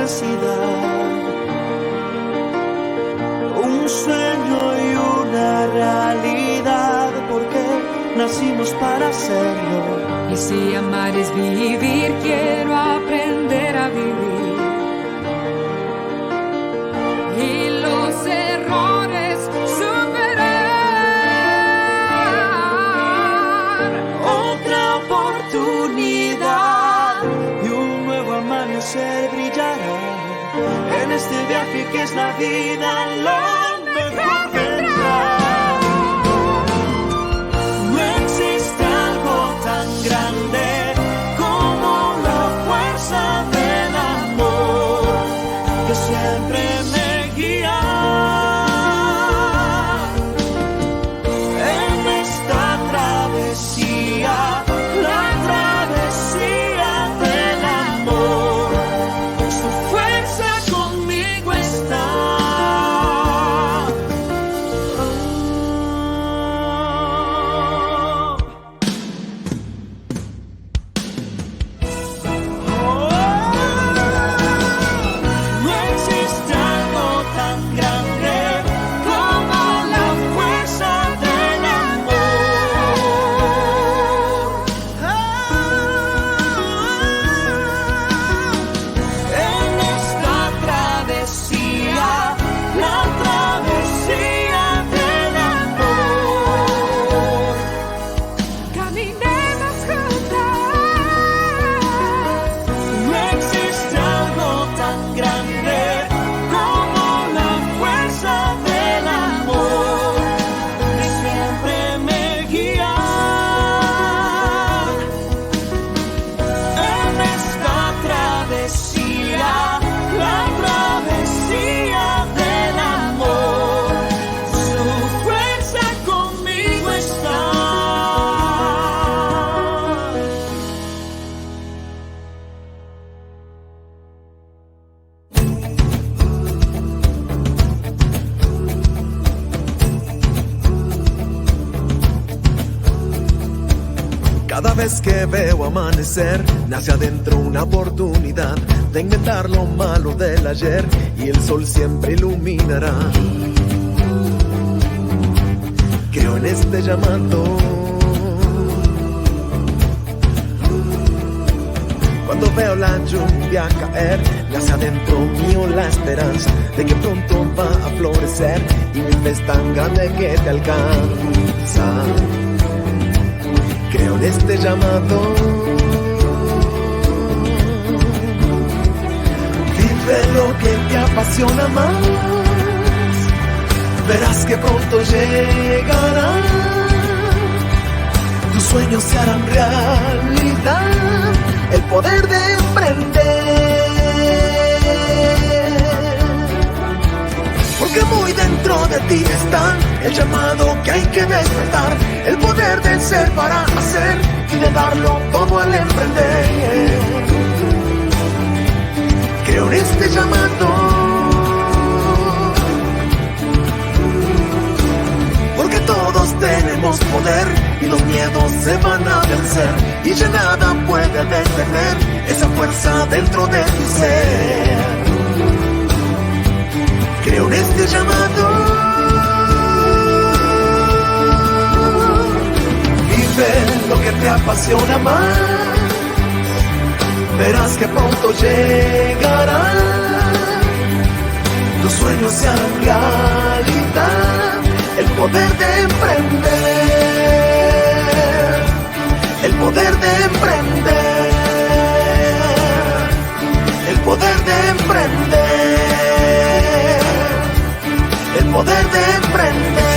capacidad, un sueño y una realidad, porque nacimos para hacerlo. Y si amar es vivir, quiero aprender a vivir. Y los errores superar. Otra oportunidad y un nuevo amanecer brillará en este viaje que es la vida. Lo mejor vendrá. No existe algo tan grande como la fuerza del amor que siempre me guía en esta travesía, la travesía del amor. Su fuerza conmigo está. No existe algo tan grande como la fuerza del amor. En esta travesía, la travesía del amor. Caminemos juntas. No existe algo tan grande como la fuerza del amor que siempre me guía en esta travesía, la travesía del amor. Su fuerza conmigo está. Cada vez que veo amanecer, nace adentro una oportunidad de inventar lo malo del ayer y el sol siempre iluminará. Creo en este llamado. Cuando veo la lluvia caer, nace adentro mío la esperanza de que pronto va a florecer y mi fe es tan grande que te alcanza. Creo en este llamado. Vive lo que te apasiona más. Verás que pronto llegará. Tus sueños se harán realidad. El poder de emprender. Porque muy dentro de ti está el llamado que hay que despertar, el poder de ser para hacer y de darlo todo al emprender. Creo en este llamado, porque todos tenemos poder y los miedos se van a vencer y ya nada puede detener esa fuerza dentro de tu ser. Creo en este llamado. Vive lo que te apasiona más. Verás que pronto llegará. Tus sueños se harán realidad. El poder de emprender. El poder de emprender. El poder de emprender. El poder de emprender.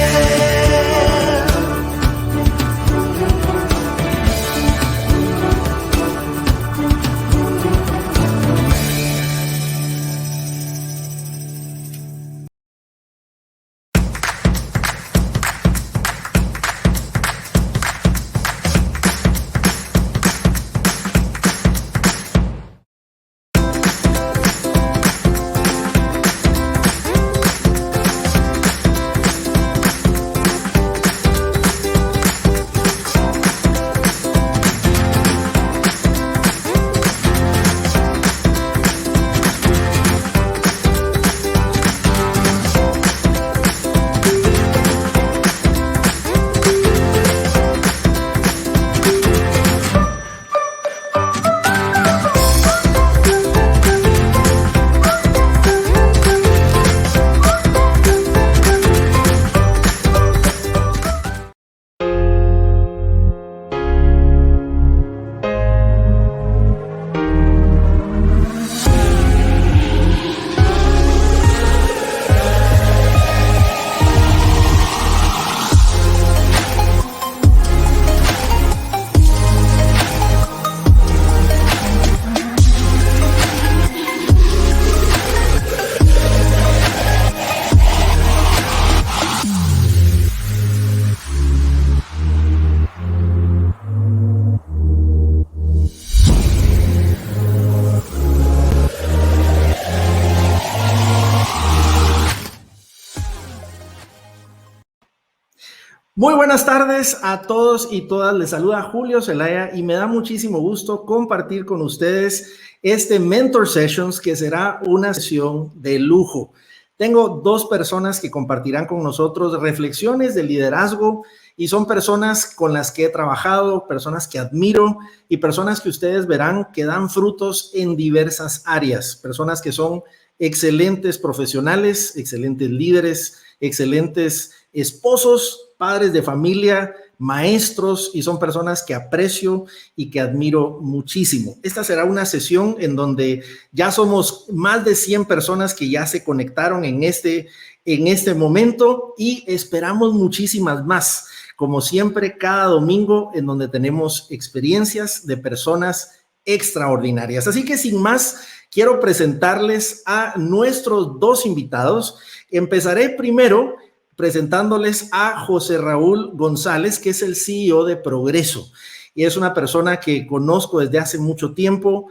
Muy buenas tardes a todos y todas. Les saluda Julio Zelaya y me da muchísimo gusto compartir con ustedes este Mentor Sessions, que será una sesión de lujo. Tengo dos personas que compartirán con nosotros reflexiones de liderazgo y son personas con las que he trabajado, personas que admiro y personas que ustedes verán que dan frutos en diversas áreas, personas que son excelentes profesionales, excelentes líderes, excelentes esposos, padres de familia, maestros, y son personas que aprecio y que admiro muchísimo. Esta será una sesión en donde ya somos más de 100 personas que ya se conectaron en este momento y esperamos muchísimas más, como siempre, cada domingo, en donde tenemos experiencias de personas extraordinarias. Así que sin más, quiero presentarles a nuestros dos invitados. Empezaré primero presentándoles a José Raúl González, que es el CEO de Progreso. Y es una persona que conozco desde hace mucho tiempo,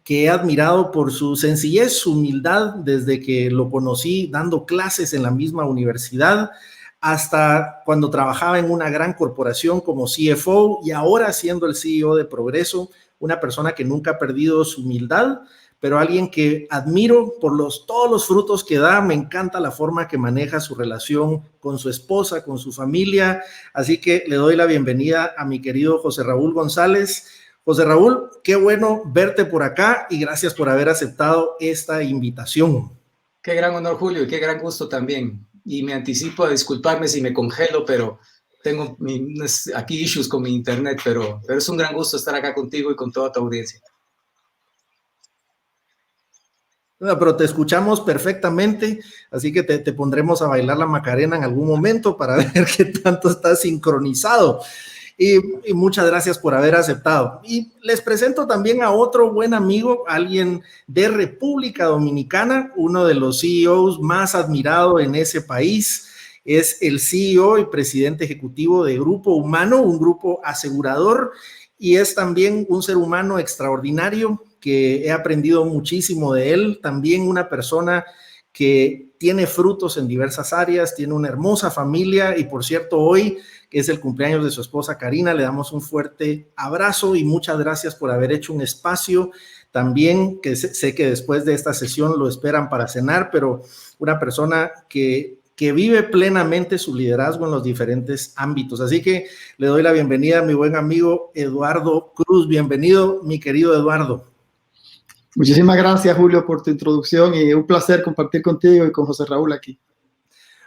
que he admirado por su sencillez, su humildad, desde que lo conocí dando clases en la misma universidad, hasta cuando trabajaba en una gran corporación como CFO y ahora siendo el CEO de Progreso, una persona que nunca ha perdido su humildad, pero alguien que admiro por todos los frutos que da. Me encanta la forma que maneja su relación con su esposa, con su familia. Así que le doy la bienvenida a mi querido José Raúl González. José Raúl, qué bueno verte por acá y gracias por haber aceptado esta invitación. Qué gran honor, Julio, y qué gran gusto también. Y me anticipo a disculparme si me congelo, pero tengo aquí issues con mi internet, pero es un gran gusto estar acá contigo y con toda tu audiencia. Pero te escuchamos perfectamente, así que te pondremos a bailar la Macarena en algún momento para ver qué tanto está sincronizado. Y muchas gracias por haber aceptado. Y les presento también a otro buen amigo, alguien de República Dominicana, uno de los CEOs más admirado en ese país. Es el CEO y presidente ejecutivo de Grupo Humano, un grupo asegurador, y es también un ser humano extraordinario que he aprendido muchísimo de él. También una persona que tiene frutos en diversas áreas, tiene una hermosa familia y, por cierto, hoy, que es el cumpleaños de su esposa Karina, le damos un fuerte abrazo y muchas gracias por haber hecho un espacio. También que sé que después de esta sesión lo esperan para cenar, pero una persona que vive plenamente su liderazgo en los diferentes ámbitos. Así que le doy la bienvenida a mi buen amigo Eduardo Cruz. Bienvenido, mi querido Eduardo. Muchísimas gracias, Julio, por tu introducción y un placer compartir contigo y con José Raúl aquí.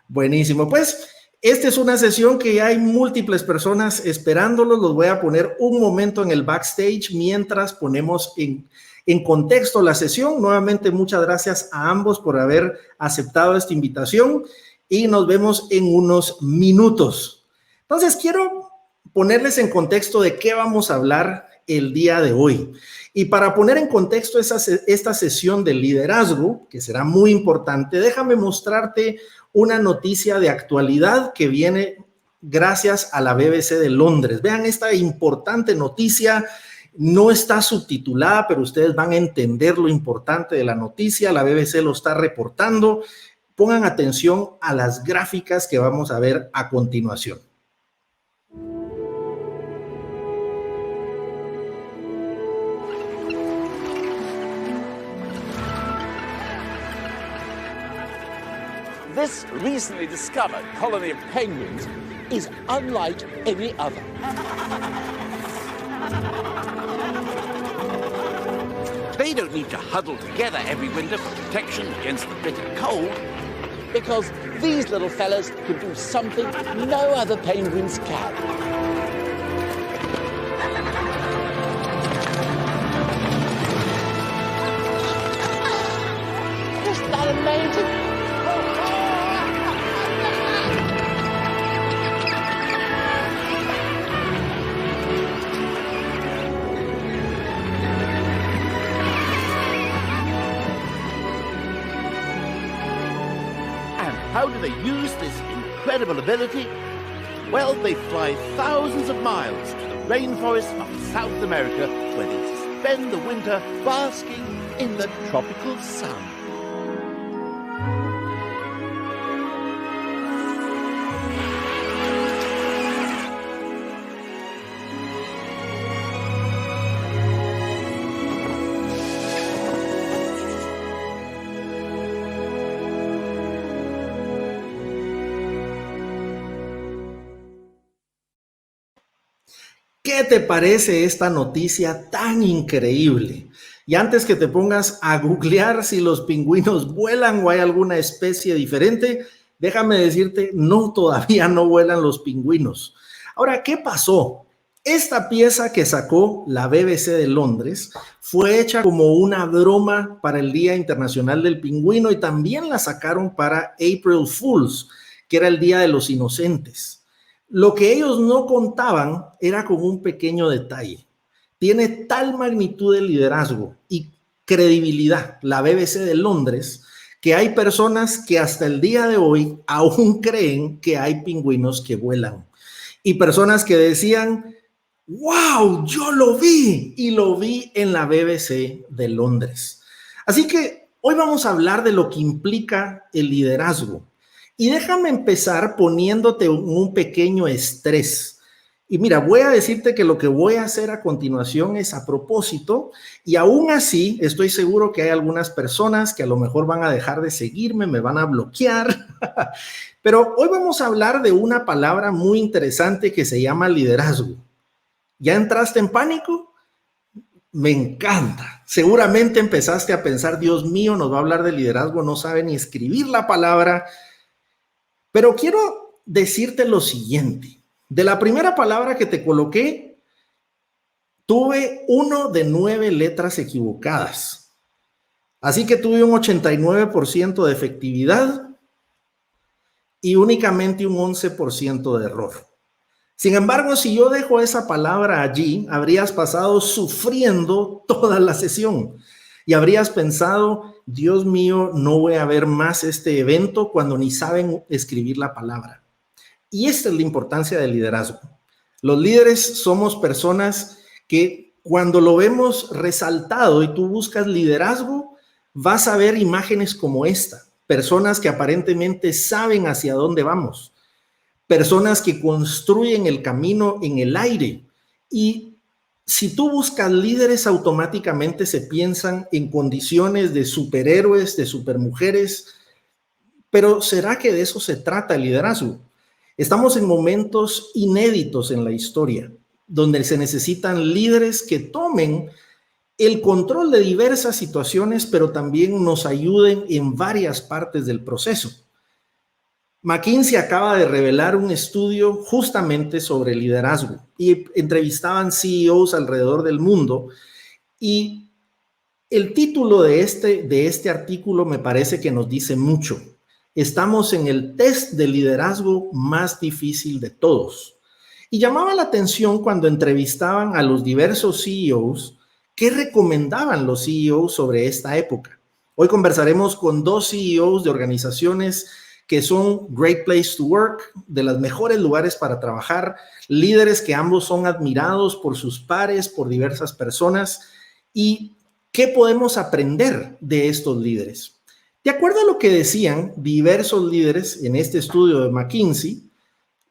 Buenísimo. Pues esta es una sesión que hay múltiples personas esperándolos. Los voy a poner un momento en el backstage mientras ponemos en contexto la sesión. Nuevamente, muchas gracias a ambos por haber aceptado esta invitación y nos vemos en unos minutos. Entonces, quiero ponerles en contexto de qué vamos a hablar el día de hoy. Y para poner en contexto esta sesión de liderazgo, que será muy importante, déjame mostrarte una noticia de actualidad que viene gracias a la BBC de Londres. Vean esta importante noticia. No está subtitulada, pero ustedes van a entender lo importante de la noticia. La BBC lo está reportando. Pongan atención a las gráficas que vamos a ver a continuación. This recently discovered colony of penguins is unlike any other. They don't need to huddle together every winter for protection against the bitter cold, because these little fellas can do something no other penguins can. Isn't that amazing? How do they use this incredible ability? Well, they fly thousands of miles to the rainforests of South America, where they spend the winter basking in the tropical sun. ¿Qué te parece esta noticia tan increíble? Y antes que te pongas a googlear si los pingüinos vuelan o hay alguna especie diferente, déjame decirte, no, todavía no vuelan los pingüinos. Ahora, ¿qué pasó? Esta pieza que sacó la BBC de Londres fue hecha como una broma para el Día Internacional del Pingüino y también la sacaron para April Fools, que era el Día de los Inocentes. Lo que ellos no contaban era con un pequeño detalle. Tiene tal magnitud de liderazgo y credibilidad la BBC de Londres que hay personas que hasta el día de hoy aún creen que hay pingüinos que vuelan. Y personas que decían, ¡wow! Yo lo vi y lo vi en la BBC de Londres. Así que hoy vamos a hablar de lo que implica el liderazgo. Y déjame empezar poniéndote un pequeño estrés. Y mira, voy a decirte que lo que voy a hacer a continuación es a propósito, y aún así estoy seguro que hay algunas personas que a lo mejor van a dejar de seguirme, me van a bloquear. Pero hoy vamos a hablar de una palabra muy interesante que se llama liderazgo. ¿Ya entraste en pánico? Me encanta. Seguramente empezaste a pensar, Dios mío, nos va a hablar de liderazgo, no sabe ni escribir la palabra. Pero quiero decirte lo siguiente. De la primera palabra que te coloqué, tuve 1 de 9 letras equivocadas. Así que tuve un 89% de efectividad y únicamente un 11% de error. Sin embargo, si yo dejo esa palabra allí, habrías pasado sufriendo toda la sesión y habrías pensado, Dios mío, no voy a ver más este evento cuando ni saben escribir la palabra. Y esta es la importancia del liderazgo. Los líderes somos personas que cuando lo vemos resaltado y tú buscas liderazgo, vas a ver imágenes como esta. Personas que aparentemente saben hacia dónde vamos. Personas que construyen el camino en el aire. Y si tú buscas líderes, automáticamente se piensan en condiciones de superhéroes, de supermujeres. Pero ¿será que de eso se trata el liderazgo? Estamos en momentos inéditos en la historia, donde se necesitan líderes que tomen el control de diversas situaciones, pero también nos ayuden en varias partes del proceso. McKinsey acaba de revelar un estudio justamente sobre liderazgo y entrevistaban CEOs alrededor del mundo, y el título de este artículo me parece que nos dice mucho. Estamos en el test de liderazgo más difícil de todos. Y llamaba la atención cuando entrevistaban a los diversos CEOs, ¿qué recomendaban los CEOs sobre esta época? Hoy conversaremos con 2 CEOs de organizaciones que son Great Place to Work, de los mejores lugares para trabajar, líderes que ambos son admirados por sus pares, por diversas personas. ¿Y qué podemos aprender de estos líderes? De acuerdo a lo que decían diversos líderes en este estudio de McKinsey,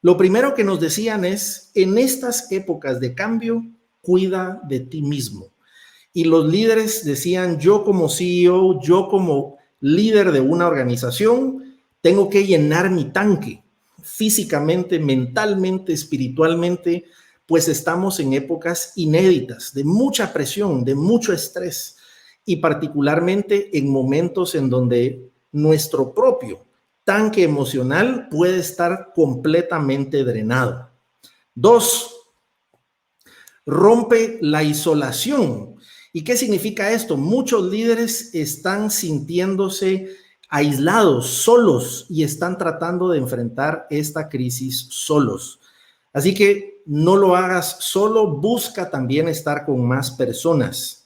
lo primero que nos decían es, en estas épocas de cambio, cuida de ti mismo. Y los líderes decían, yo como CEO, yo como líder de una organización, tengo que llenar mi tanque físicamente, mentalmente, espiritualmente, pues estamos en épocas inéditas, de mucha presión, de mucho estrés, y particularmente en momentos en donde nuestro propio tanque emocional puede estar completamente drenado. 2, rompe la isolación. ¿Y qué significa esto? Muchos líderes están sintiéndose aislados, solos, y están tratando de enfrentar esta crisis solos. Así que no lo hagas solo, busca también estar con más personas.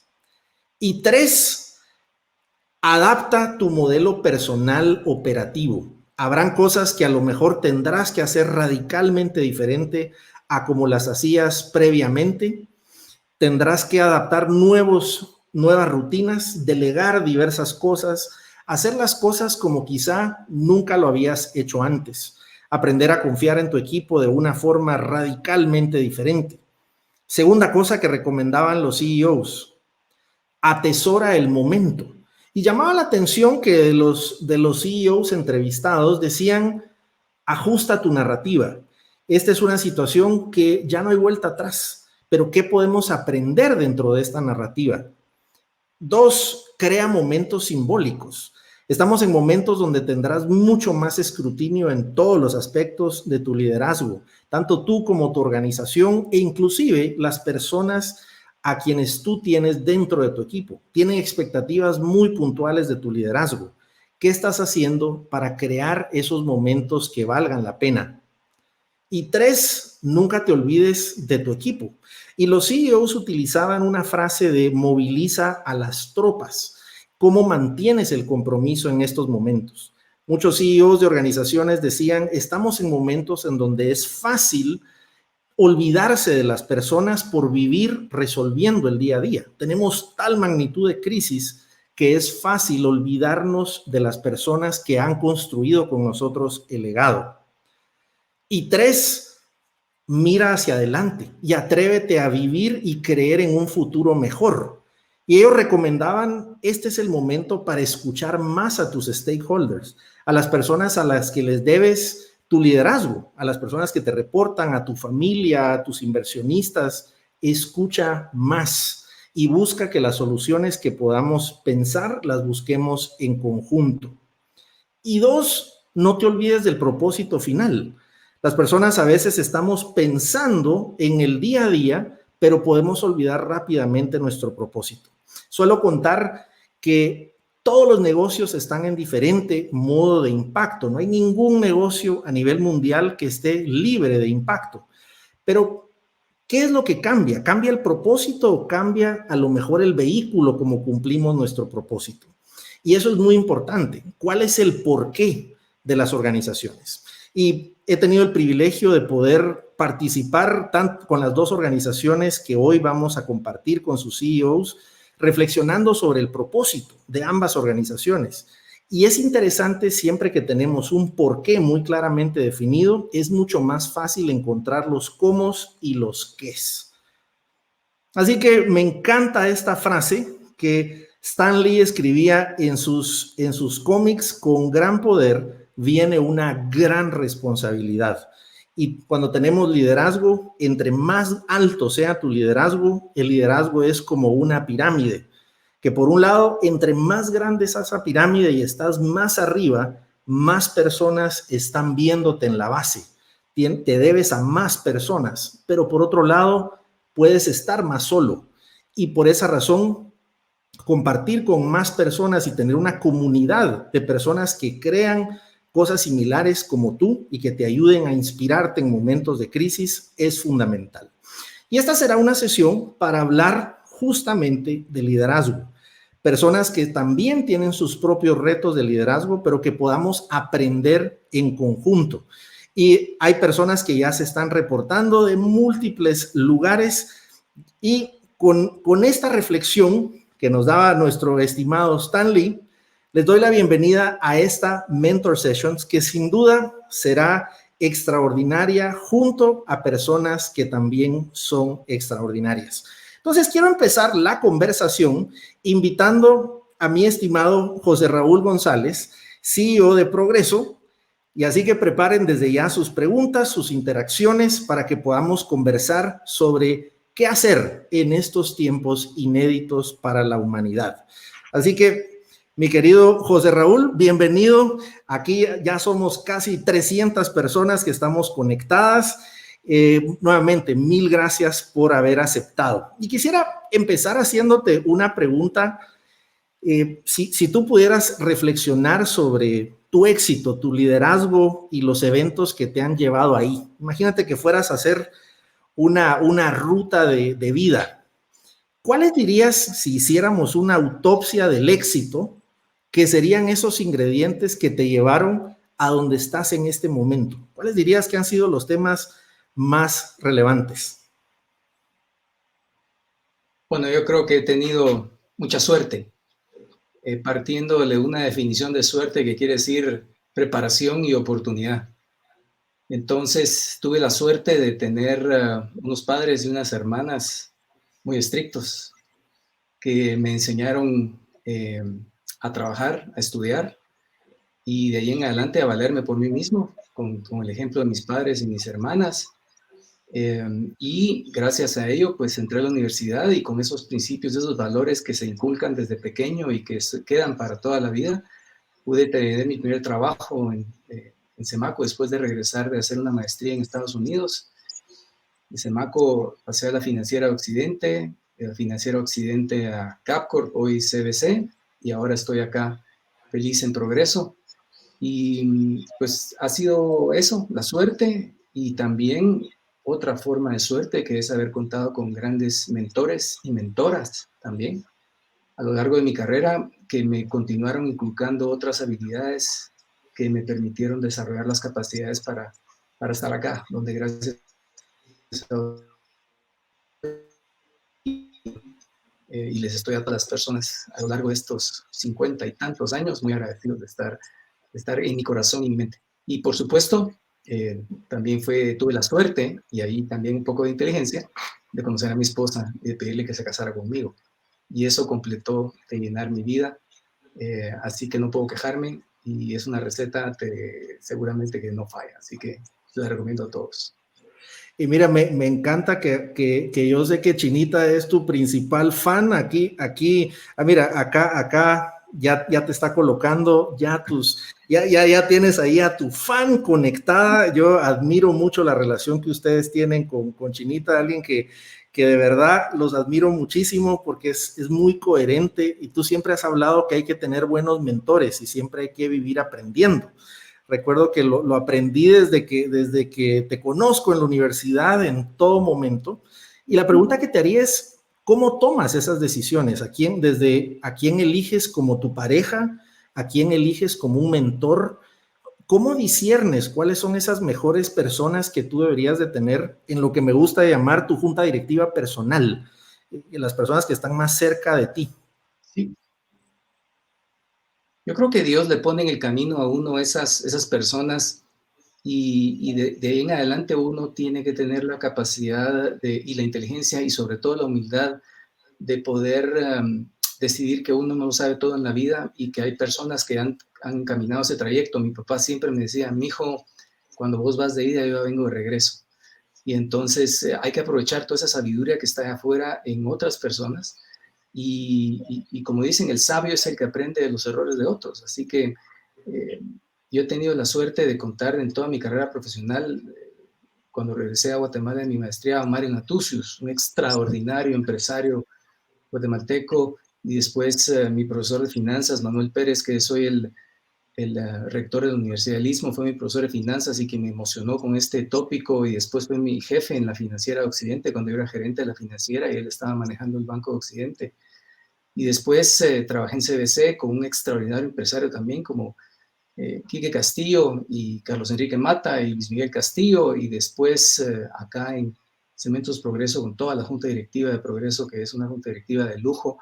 Y 3, adapta tu modelo personal operativo. Habrán cosas que a lo mejor tendrás que hacer radicalmente diferente a como las hacías previamente. Tendrás que adaptar nuevas rutinas, delegar diversas cosas, hacer las cosas como quizá nunca lo habías hecho antes, aprender a confiar en tu equipo de una forma radicalmente diferente. Segunda cosa que recomendaban los CEOs, atesora el momento. Y llamaba la atención que de los CEOs entrevistados decían, ajusta tu narrativa. Esta es una situación que ya no hay vuelta atrás. pero ¿qué podemos aprender dentro de esta narrativa? 2, crea momentos simbólicos. Estamos en momentos donde tendrás mucho más escrutinio en todos los aspectos de tu liderazgo, tanto tú como tu organización e inclusive las personas a quienes tú tienes dentro de tu equipo. Tienen expectativas muy puntuales de tu liderazgo. ¿Qué estás haciendo para crear esos momentos que valgan la pena? Y 3, nunca te olvides de tu equipo. Y los CEOs utilizaban una frase de moviliza a las tropas. ¿Cómo mantienes el compromiso en estos momentos? Muchos CEOs de organizaciones decían, estamos en momentos en donde es fácil olvidarse de las personas por vivir resolviendo el día a día. Tenemos tal magnitud de crisis que es fácil olvidarnos de las personas que han construido con nosotros el legado. Y 3, mira hacia adelante y atrévete a vivir y creer en un futuro mejor. Y ellos recomendaban, este es el momento para escuchar más a tus stakeholders, a las personas a las que les debes tu liderazgo, a las personas que te reportan, a tu familia, a tus inversionistas. Escucha más y busca que las soluciones que podamos pensar las busquemos en conjunto. Y 2, no te olvides del propósito final. Las personas a veces estamos pensando en el día a día, pero podemos olvidar rápidamente nuestro propósito. Suelo contar que todos los negocios están en diferente modo de impacto. No hay ningún negocio a nivel mundial que esté libre de impacto. Pero, ¿qué es lo que cambia? ¿Cambia el propósito o cambia a lo mejor el vehículo como cumplimos nuestro propósito? Y eso es muy importante. ¿Cuál es el porqué de las organizaciones? Y he tenido el privilegio de poder participar tanto con las 2 organizaciones que hoy vamos a compartir con sus CEOs, reflexionando sobre el propósito de ambas organizaciones. Y es interesante, siempre que tenemos un porqué muy claramente definido, es mucho más fácil encontrar los cómo y los qués. Así que me encanta esta frase que Stan Lee escribía en sus cómics: con gran poder viene una gran responsabilidad. Y cuando tenemos liderazgo, entre más alto sea tu liderazgo, el liderazgo es como una pirámide, que por un lado, entre más grande es esa pirámide y estás más arriba, más personas están viéndote en la base. Te debes a más personas, pero por otro lado, puedes estar más solo. Y por esa razón, compartir con más personas y tener una comunidad de personas que crean cosas similares como tú y que te ayuden a inspirarte en momentos de crisis es fundamental. Y esta será una sesión para hablar justamente de liderazgo. Personas que también tienen sus propios retos de liderazgo, pero que podamos aprender en conjunto. Y hay personas que ya se están reportando de múltiples lugares y con esta reflexión que nos daba nuestro estimado Stan Lee, les doy la bienvenida a esta Mentor Sessions, que sin duda será extraordinaria junto a personas que también son extraordinarias. Entonces, quiero empezar la conversación invitando a mi estimado José Raúl González, CEO de Progreso, y así que preparen desde ya sus preguntas, sus interacciones para que podamos conversar sobre qué hacer en estos tiempos inéditos para la humanidad. Así que, mi querido José Raúl, bienvenido. Aquí ya somos casi 300 personas que estamos conectadas. Nuevamente, mil gracias por haber aceptado. Y quisiera empezar haciéndote una pregunta. Si tú pudieras reflexionar sobre tu éxito, tu liderazgo y los eventos que te han llevado ahí. Imagínate que fueras a hacer una ruta de vida. ¿Cuáles dirías, si hiciéramos una autopsia del éxito, que serían esos ingredientes que te llevaron a donde estás en este momento? ¿Cuáles dirías que han sido los temas más relevantes? Bueno, yo creo que he tenido mucha suerte, partiendo de una definición de suerte que quiere decir preparación y oportunidad. Entonces, tuve la suerte de tener unos padres y unas hermanas muy estrictos que me enseñaron a trabajar, a estudiar, y de ahí en adelante a valerme por mí mismo, con el ejemplo de mis padres y mis hermanas. Y gracias a ello, pues entré a la universidad y con esos principios, esos valores que se inculcan desde pequeño y que se quedan para toda la vida, pude tener mi primer trabajo en Semaco después de regresar de hacer una maestría en Estados Unidos. De Semaco pasé a la Financiera Occidente, de la Financiera Occidente a Capcorp, hoy CBC, y ahora estoy acá feliz en Progreso. Y pues ha sido eso, la suerte, y también otra forma de suerte que es haber contado con grandes mentores y mentoras también a lo largo de mi carrera, que me continuaron inculcando otras habilidades que me permitieron desarrollar las capacidades para estar acá, donde gracias a y les estoy a todas las personas a lo largo de estos 50 y tantos años muy agradecidos de estar en mi corazón y mi mente. Y por supuesto, también tuve la suerte, y ahí también un poco de inteligencia, de conocer a mi esposa y de pedirle que se casara conmigo. Y eso completó de llenar mi vida, así que no puedo quejarme, y es una receta seguramente que no falla, así que la recomiendo a todos. Y mira, me encanta que yo sé que Chinita es tu principal fan aquí, mira, acá ya te está colocando, ya tienes ahí a tu fan conectada. Yo admiro mucho la relación que ustedes tienen con Chinita, alguien que de verdad los admiro muchísimo porque es muy coherente, y tú siempre has hablado que hay que tener buenos mentores y siempre hay que vivir aprendiendo. Recuerdo que lo aprendí desde que te conozco en la universidad, en todo momento. Y la pregunta que te haría es, ¿cómo tomas esas decisiones? ¿A quién eliges como tu pareja? ¿A quién eliges como un mentor? ¿Cómo disciernes cuáles son esas mejores personas que tú deberías de tener en lo que me gusta llamar tu junta directiva personal? Las personas que están más cerca de ti. Sí. Yo creo que Dios le pone en el camino a uno esas personas, y de ahí en adelante uno tiene que tener la capacidad y la inteligencia y sobre todo la humildad de poder decidir que uno no lo sabe todo en la vida y que hay personas que han caminado ese trayecto. Mi papá siempre me decía, mijo, cuando vos vas de ida, yo vengo de regreso. Y entonces hay que aprovechar toda esa sabiduría que está afuera en otras personas. Y como dicen, el sabio es el que aprende de los errores de otros. Así que yo he tenido la suerte de contar en toda mi carrera profesional, cuando regresé a Guatemala en mi maestría, a Mario Natucius, un extraordinario empresario guatemalteco, y después mi profesor de finanzas, Manuel Pérez, que soy el rector de la Universidad del Istmo, fue mi profesor de finanzas y que me emocionó con este tópico, y después fue mi jefe en la Financiera de Occidente cuando yo era gerente de la financiera y él estaba manejando el Banco de Occidente. Y después trabajé en CBC con un extraordinario empresario también como Quique Castillo y Carlos Enrique Mata y Luis Miguel Castillo, y después acá en Cementos Progreso con toda la junta directiva de Progreso, que es una junta directiva de lujo,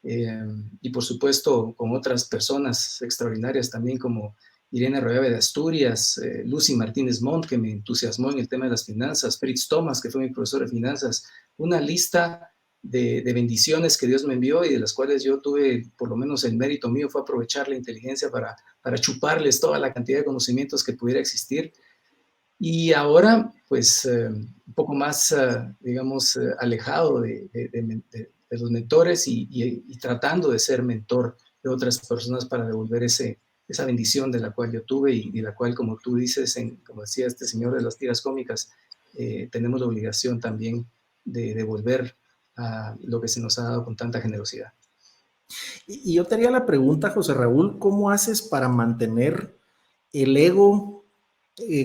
y por supuesto con otras personas extraordinarias también como Irene Arroyave de Asturias, Lucy Martínez Montt, que me entusiasmó en el tema de las finanzas, Fritz Thomas, que fue mi profesor de finanzas, una lista de bendiciones que Dios me envió y de las cuales yo tuve, por lo menos el mérito mío fue aprovechar la inteligencia para chuparles toda la cantidad de conocimientos que pudiera existir. Y ahora, pues, un poco más, digamos, alejado de los mentores y tratando de ser mentor de otras personas para devolver esa bendición de la cual yo tuve y de la cual, como tú dices, como decía este señor de las tiras cómicas, tenemos la obligación también de devolver a lo que se nos ha dado con tanta generosidad. Y yo te haría la pregunta, José Raúl, ¿cómo haces para mantener el ego,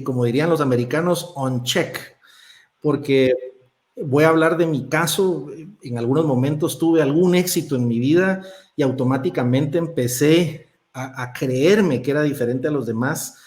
como dirían los americanos, on check? Porque voy a hablar de mi caso. En algunos momentos tuve algún éxito en mi vida y automáticamente empecé a creerme que era diferente a los demás.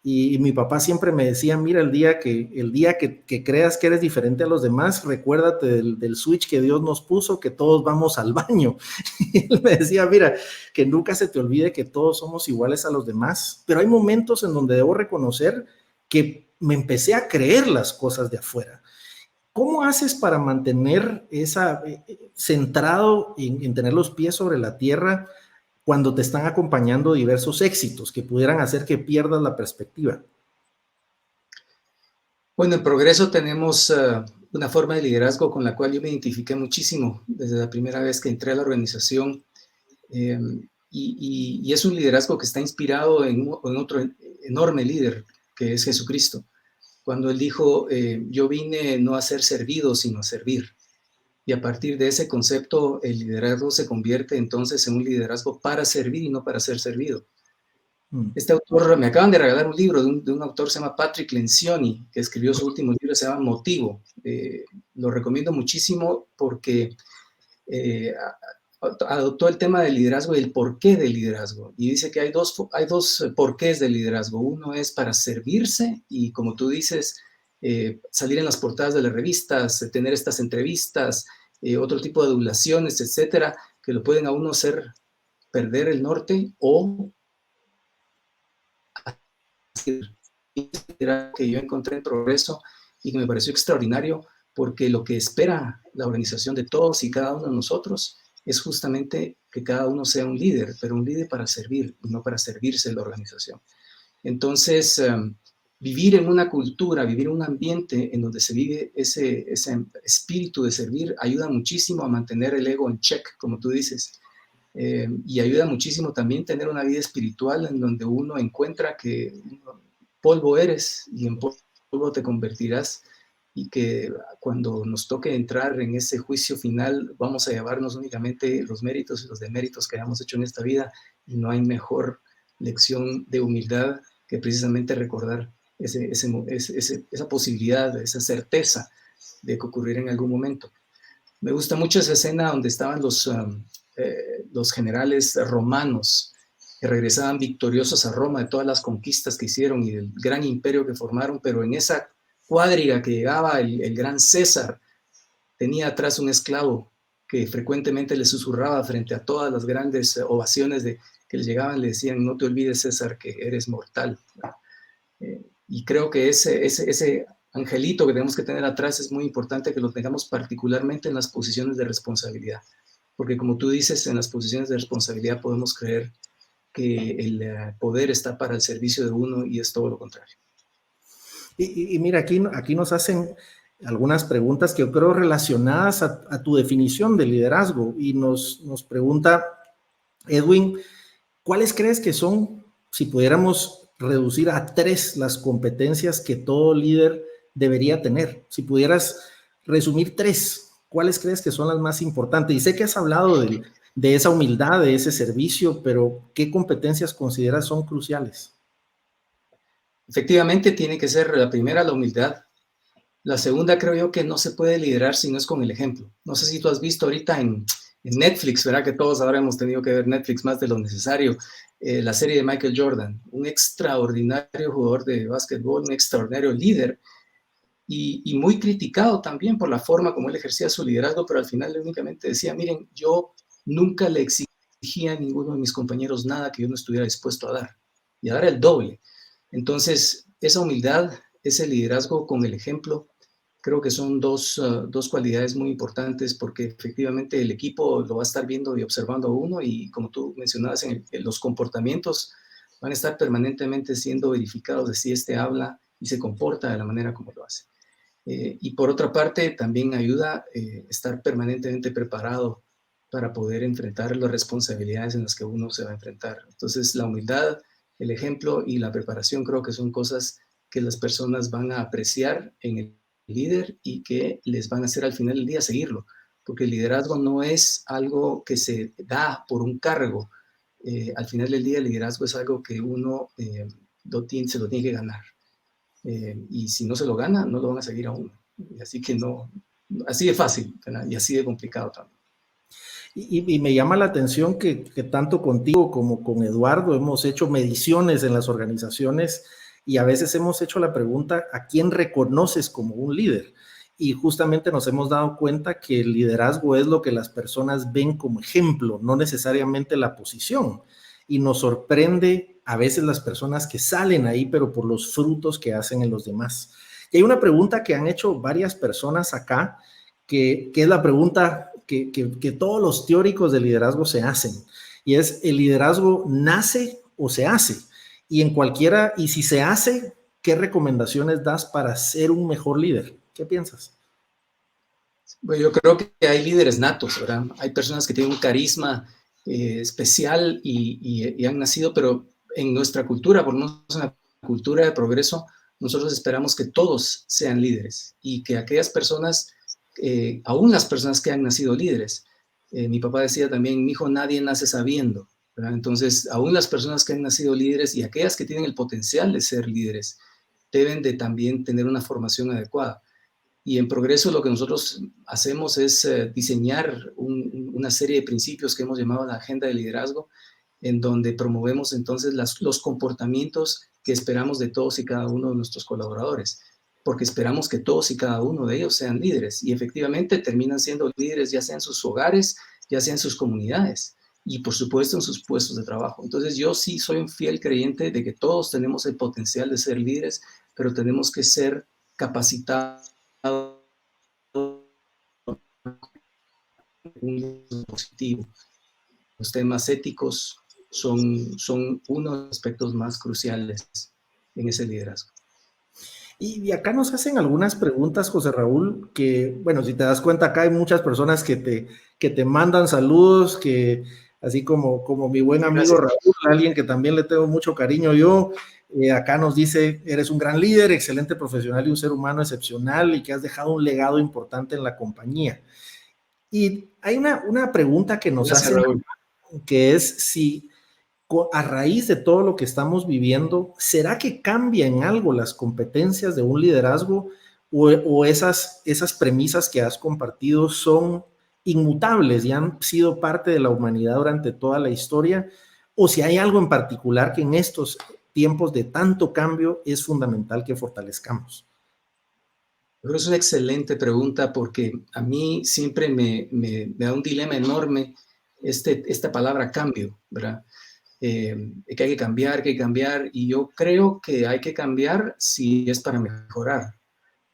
Y mi papá siempre me decía, mira, el día que creas que eres diferente a los demás, recuérdate del switch que Dios nos puso, que todos vamos al baño. Y él me decía, mira, que nunca se te olvide que todos somos iguales a los demás, pero hay momentos en donde debo reconocer que me empecé a creer las cosas de afuera. ¿Cómo haces para mantener centrado en tener los pies sobre la tierra cuando te están acompañando diversos éxitos que pudieran hacer que pierdas la perspectiva? Bueno, en Progreso tenemos una forma de liderazgo con la cual yo me identifiqué muchísimo desde la primera vez que entré a la organización. Y es un liderazgo que está inspirado en otro enorme líder, que es Jesucristo. Cuando él dijo, yo vine no a ser servido, sino a servir. Y a partir de ese concepto, el liderazgo se convierte entonces en un liderazgo para servir y no para ser servido. Este autor, me acaban de regalar un libro de un autor, se llama Patrick Lencioni, que escribió su último libro, se llama Motivo. Lo recomiendo muchísimo porque adoptó el tema del liderazgo y el porqué del liderazgo. Y dice que hay dos porqués del liderazgo. Uno es para servirse y, como tú dices, salir en las portadas de las revistas, tener estas entrevistas, otro tipo de adulaciones, etcétera, que lo pueden a uno hacer perder el norte o que yo encontré en Progreso y que me pareció extraordinario, porque lo que espera la organización de todos y cada uno de nosotros es justamente que cada uno sea un líder, pero un líder para servir y no para servirse de la organización. Entonces, vivir en una cultura, vivir en un ambiente en donde se vive ese espíritu de servir ayuda muchísimo a mantener el ego en check, como tú dices. Y ayuda muchísimo también tener una vida espiritual en donde uno encuentra que polvo eres y en polvo te convertirás, y que cuando nos toque entrar en ese juicio final vamos a llevarnos únicamente los méritos y los deméritos que hayamos hecho en esta vida, y no hay mejor lección de humildad que precisamente recordar esa posibilidad, esa certeza de que ocurrirá en algún momento. Me gusta mucho esa escena donde estaban los generales romanos que regresaban victoriosos a Roma de todas las conquistas que hicieron y del gran imperio que formaron, pero en esa cuadriga que llegaba el gran César tenía atrás un esclavo que frecuentemente le susurraba frente a todas las grandes ovaciones que le llegaban, le decían: no te olvides, César, que eres mortal. Y creo que ese angelito que tenemos que tener atrás es muy importante que lo tengamos particularmente en las posiciones de responsabilidad, porque como tú dices, en las posiciones de responsabilidad podemos creer que el poder está para el servicio de uno, y es todo lo contrario. Y mira, aquí nos hacen algunas preguntas que yo creo relacionadas a tu definición de liderazgo, y nos pregunta Edwin, ¿cuáles crees que son, si pudiéramos reducir a 3 las competencias que todo líder debería tener? Si pudieras resumir 3, ¿cuáles crees que son las más importantes? Y sé que has hablado de esa humildad, de ese servicio, pero ¿qué competencias consideras son cruciales? Efectivamente, tiene que ser la primera, la humildad. La segunda, creo yo que no se puede liderar si no es con el ejemplo. No sé si tú has visto ahorita en Netflix, ¿verdad? Que todos ahora hemos tenido que ver Netflix más de lo necesario. La serie de Michael Jordan, un extraordinario jugador de básquetbol, un extraordinario líder, y muy criticado también por la forma como él ejercía su liderazgo, pero al final únicamente decía: miren, yo nunca le exigía a ninguno de mis compañeros nada que yo no estuviera dispuesto a dar, y a dar el doble. Entonces, esa humildad, ese liderazgo con el ejemplo, creo que son dos cualidades muy importantes, porque efectivamente el equipo lo va a estar viendo y observando a uno, y como tú mencionabas, en los comportamientos van a estar permanentemente siendo verificados de si habla y se comporta de la manera como lo hace. Y por otra parte, también ayuda estar permanentemente preparado para poder enfrentar las responsabilidades en las que uno se va a enfrentar. Entonces, la humildad, el ejemplo y la preparación creo que son cosas que las personas van a apreciar en el líder y que les van a hacer al final del día seguirlo, porque el liderazgo no es algo que se da por un cargo. Al final del día el liderazgo es algo que uno se lo tiene que ganar, y si no se lo gana, no lo van a seguir a uno. Así que no, así de fácil, ¿verdad? Y así de complicado también. Y me llama la atención que tanto contigo como con Eduardo hemos hecho mediciones en las organizaciones, y a veces hemos hecho la pregunta: ¿a quién reconoces como un líder? Y justamente nos hemos dado cuenta que el liderazgo es lo que las personas ven como ejemplo, no necesariamente la posición. Y nos sorprende a veces las personas que salen ahí, pero por los frutos que hacen en los demás. Y hay una pregunta que han hecho varias personas acá, que es la pregunta que todos los teóricos de liderazgo se hacen, y es: ¿el liderazgo nace o se hace? Y si se hace, ¿qué recomendaciones das para ser un mejor líder? ¿Qué piensas? Bueno, yo creo que hay líderes natos, ¿verdad? Hay personas que tienen un carisma especial y han nacido, pero en nuestra cultura, por lo menos en la cultura de progreso, nosotros esperamos que todos sean líderes y que aquellas personas, aún las personas que han nacido líderes, mi papá decía también, mi hijo, nadie nace sabiendo, ¿verdad? Entonces, aún las personas que han nacido líderes y aquellas que tienen el potencial de ser líderes, deben de también tener una formación adecuada. Y en Progreso lo que nosotros hacemos es diseñar una serie de principios que hemos llamado la agenda de liderazgo, en donde promovemos entonces los comportamientos que esperamos de todos y cada uno de nuestros colaboradores, porque esperamos que todos y cada uno de ellos sean líderes y efectivamente terminan siendo líderes ya sea en sus hogares, ya sea en sus comunidades y por supuesto en sus puestos de trabajo. Entonces yo sí soy un fiel creyente de que todos tenemos el potencial de ser líderes, pero tenemos que ser capacitados un positivo. Los temas éticos son uno de los aspectos más cruciales en ese liderazgo. Y acá nos hacen algunas preguntas, José Raúl, que, bueno, si te das cuenta, acá hay muchas personas que te mandan saludos, que así como mi buen amigo Raúl, alguien que también le tengo mucho cariño yo, acá nos dice, eres un gran líder, excelente profesional y un ser humano excepcional y que has dejado un legado importante en la compañía. Y hay una pregunta que nos hacen, Raúl, que es si a raíz de todo lo que estamos viviendo, ¿será que cambia en algo las competencias de un liderazgo o esas premisas que has compartido son inmutables y han sido parte de la humanidad durante toda la historia? ¿O si hay algo en particular que en estos tiempos de tanto cambio es fundamental que fortalezcamos? Pero es una excelente pregunta porque a mí siempre me da un dilema enorme esta palabra cambio, ¿verdad? Que hay que cambiar, y yo creo que hay que cambiar si es para mejorar,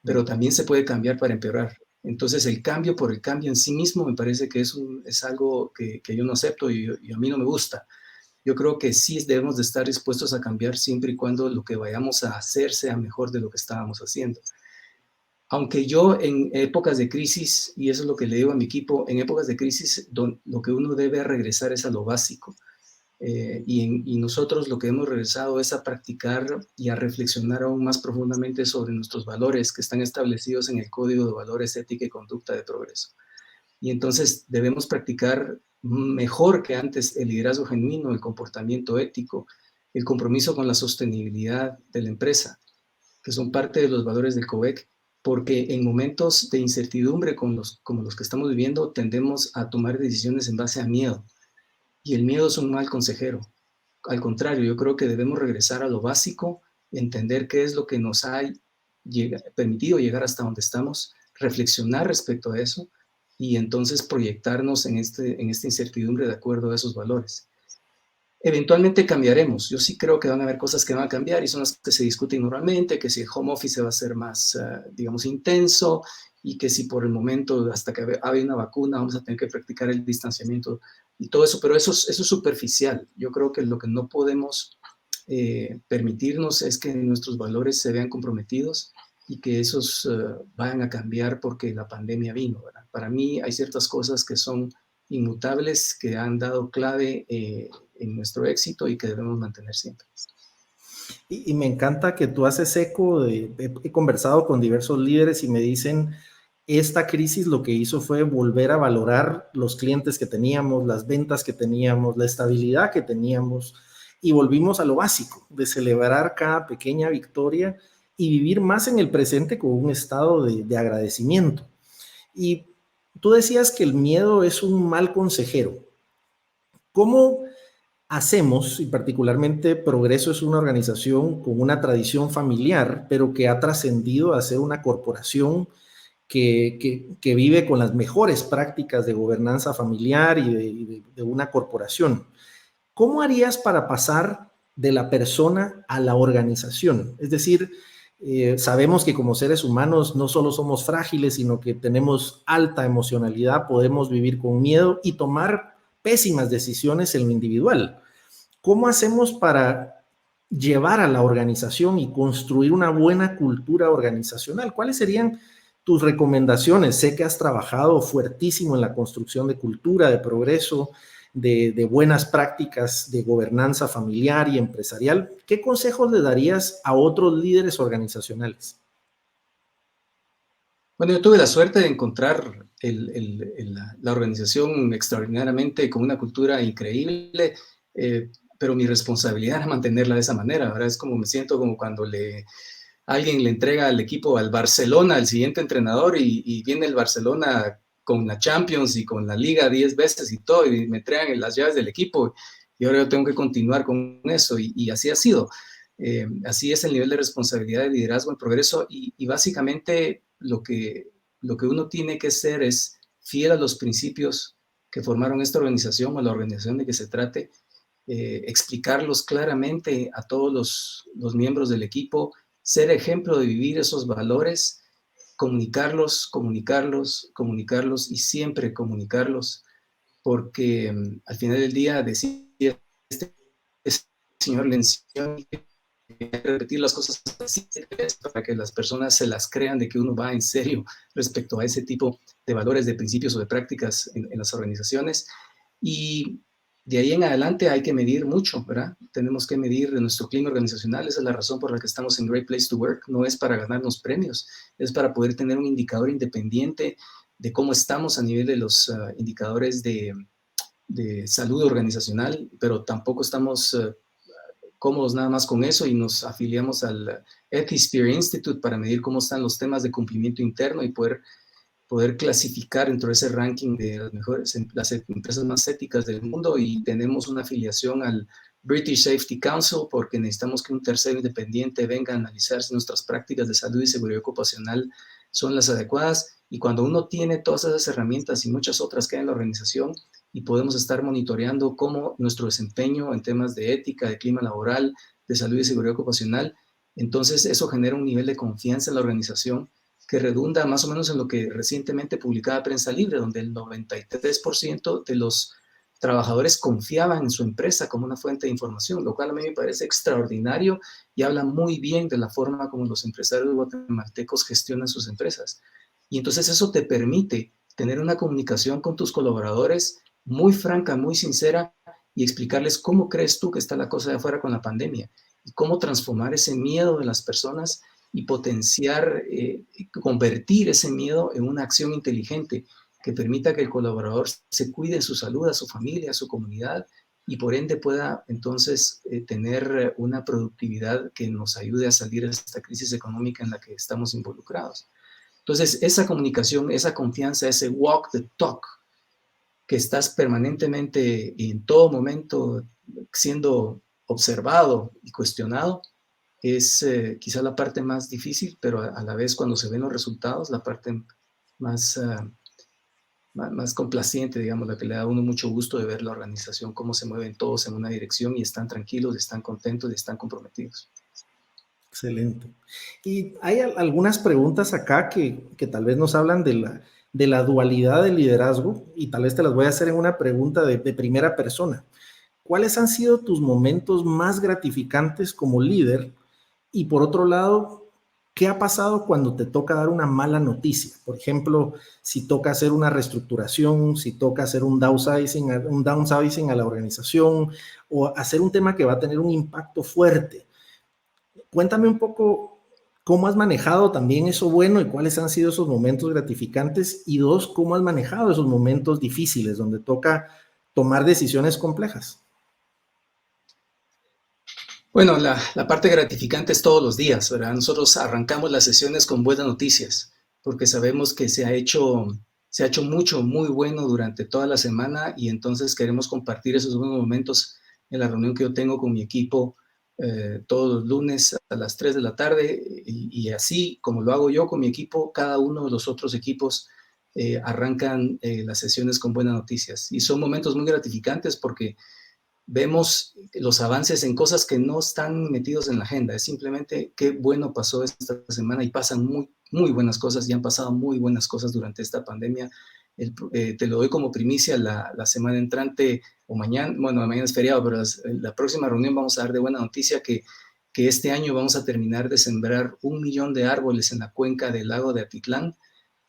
pero también se puede cambiar para empeorar. Entonces el cambio por el cambio en sí mismo me parece que es algo que yo no acepto y a mí no me gusta. Yo creo que sí debemos de estar dispuestos a cambiar siempre y cuando lo que vayamos a hacer sea mejor de lo que estábamos haciendo. Aunque yo en épocas de crisis, y eso es lo que le digo a mi equipo, en épocas de crisis lo que uno debe regresar es a lo básico. Y nosotros lo que hemos regresado es a practicar y a reflexionar aún más profundamente sobre nuestros valores que están establecidos en el Código de Valores, Ética y Conducta de Progreso. Y entonces debemos practicar mejor que antes el liderazgo genuino, el comportamiento ético, el compromiso con la sostenibilidad de la empresa, que son parte de los valores del COVEC, porque en momentos de incertidumbre como los que estamos viviendo tendemos a tomar decisiones en base a miedo. Y el miedo es un mal consejero. Al contrario, yo creo que debemos regresar a lo básico, entender qué es lo que nos ha permitido llegar hasta donde estamos, reflexionar respecto a eso y entonces proyectarnos en esta incertidumbre de acuerdo a esos valores. Eventualmente cambiaremos. Yo sí creo que van a haber cosas que van a cambiar y son las que se discuten normalmente, que si el home office va a ser más, digamos, intenso y que si por el momento, hasta que haya una vacuna, vamos a tener que practicar el distanciamiento y todo eso, pero eso es superficial. Yo creo que lo que no podemos permitirnos es que nuestros valores se vean comprometidos y que esos vayan a cambiar porque la pandemia vino, ¿verdad? Para mí hay ciertas cosas que son inmutables, que han dado clave en nuestro éxito y que debemos mantener siempre. Y me encanta que tú haces eco he conversado con diversos líderes y me dicen, esta crisis lo que hizo fue volver a valorar los clientes que teníamos, las ventas que teníamos, la estabilidad que teníamos, y volvimos a lo básico, de celebrar cada pequeña victoria y vivir más en el presente con un estado de agradecimiento. Y tú decías que el miedo es un mal consejero. ¿Cómo hacemos, y particularmente Progreso es una organización con una tradición familiar, pero que ha trascendido a ser una corporación que vive con las mejores prácticas de gobernanza familiar y de una corporación? ¿Cómo harías para pasar de la persona a la organización? Es decir, sabemos que como seres humanos no solo somos frágiles, sino que tenemos alta emocionalidad, podemos vivir con miedo y tomar pésimas decisiones en lo individual. ¿Cómo hacemos para llevar a la organización y construir una buena cultura organizacional? ¿Cuáles serían tus recomendaciones? Sé que has trabajado fuertísimo en la construcción de cultura, de progreso, de buenas prácticas de gobernanza familiar y empresarial. ¿Qué consejos le darías a otros líderes organizacionales? Bueno, yo tuve la suerte de encontrar la organización extraordinariamente con una cultura increíble, pero mi responsabilidad era mantenerla de esa manera. Ahora es como me siento como cuando alguien le entrega al equipo, al Barcelona, al siguiente entrenador, y viene el Barcelona con la Champions y con la Liga 10 veces y todo, y me entregan las llaves del equipo, y ahora yo tengo que continuar con eso, y así ha sido. Así es el nivel de responsabilidad de liderazgo en progreso, y básicamente lo que uno tiene que ser es fiel a los principios que formaron esta organización o la organización de que se trate, explicarlos claramente a todos los miembros del equipo, ser ejemplo de vivir esos valores, comunicarlos y siempre comunicarlos, porque al final del día decía este señor Lencioni, repetir las cosas así para que las personas se las crean de que uno va en serio respecto a ese tipo de valores, de principios o de prácticas en las organizaciones. Y de ahí en adelante hay que medir mucho, ¿verdad? Tenemos que medir nuestro clima organizacional. Esa es la razón por la que estamos en Great Place to Work. No es para ganarnos premios, es para poder tener un indicador independiente de cómo estamos a nivel de los indicadores de salud organizacional, pero tampoco estamos cómodos nada más con eso, y nos afiliamos al Ethisphere Institute para medir cómo están los temas de cumplimiento interno y poder clasificar dentro de ese ranking de las empresas más éticas del mundo. Y tenemos una afiliación al British Safety Council porque necesitamos que un tercero independiente venga a analizar si nuestras prácticas de salud y seguridad ocupacional son las adecuadas. Y cuando uno tiene todas esas herramientas y muchas otras que hay en la organización, y podemos estar monitoreando cómo nuestro desempeño en temas de ética, de clima laboral, de salud y seguridad ocupacional, entonces eso genera un nivel de confianza en la organización que redunda más o menos en lo que recientemente publicaba Prensa Libre, donde el 93% de los trabajadores confiaban en su empresa como una fuente de información, lo cual a mí me parece extraordinario y habla muy bien de la forma como los empresarios guatemaltecos gestionan sus empresas. Y entonces eso te permite tener una comunicación con tus colaboradores muy franca, muy sincera, y explicarles cómo crees tú que está la cosa de afuera con la pandemia y cómo transformar ese miedo de las personas y potenciar, convertir ese miedo en una acción inteligente que permita que el colaborador se cuide de su salud, a su familia, a su comunidad, y por ende pueda entonces tener una productividad que nos ayude a salir de esta crisis económica en la que estamos involucrados. Entonces, esa comunicación, esa confianza, ese walk the talk, que estás permanentemente y en todo momento siendo observado y cuestionado, es quizá la parte más difícil, pero a la vez cuando se ven los resultados, la parte más complaciente, digamos, la que le da a uno mucho gusto de ver la organización, cómo se mueven todos en una dirección y están tranquilos, están contentos y están comprometidos. Excelente. Y hay algunas preguntas acá que tal vez nos hablan de la dualidad del liderazgo, y tal vez te las voy a hacer en una pregunta de primera persona. ¿Cuáles han sido tus momentos más gratificantes como líder? Y por otro lado, ¿qué ha pasado cuando te toca dar una mala noticia? Por ejemplo, si toca hacer una reestructuración, si toca hacer un downsizing a la organización, o hacer un tema que va a tener un impacto fuerte. Cuéntame un poco cómo has manejado también eso bueno y cuáles han sido esos momentos gratificantes, y dos, cómo has manejado esos momentos difíciles donde toca tomar decisiones complejas. Bueno, la parte gratificante es todos los días, ¿verdad? Nosotros arrancamos las sesiones con buenas noticias porque sabemos que se ha hecho mucho, muy bueno durante toda la semana, y entonces queremos compartir esos buenos momentos en la reunión que yo tengo con mi equipo todos los lunes a las 3 de la tarde, y así como lo hago yo con mi equipo, cada uno de los otros equipos arrancan las sesiones con buenas noticias, y son momentos muy gratificantes porque vemos los avances en cosas que no están metidos en la agenda. Es simplemente qué bueno pasó esta semana, y pasan muy, muy buenas cosas, y han pasado muy buenas cosas durante esta pandemia te lo doy como primicia la semana entrante o mañana, bueno, mañana es feriado, pero la próxima reunión vamos a dar de buena noticia que este año vamos a terminar de sembrar 1 millón de árboles en la cuenca del lago de Atitlán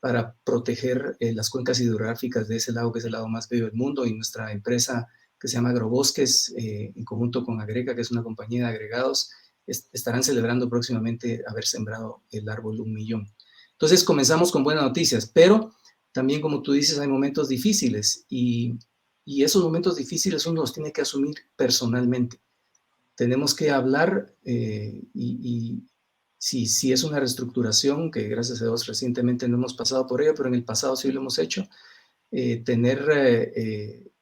para proteger las cuencas hidrográficas de ese lago, que es el lago más bello del mundo, y nuestra empresa que se llama Agrobosques, en conjunto con Agrega, que es una compañía de agregados, estarán celebrando próximamente haber sembrado el árbol 1 millón. Entonces comenzamos con buenas noticias, pero también, como tú dices, hay momentos difíciles y esos momentos difíciles uno los tiene que asumir personalmente. Tenemos que hablar y si es una reestructuración, que gracias a Dios recientemente no hemos pasado por ello, pero en el pasado sí lo hemos hecho, tener,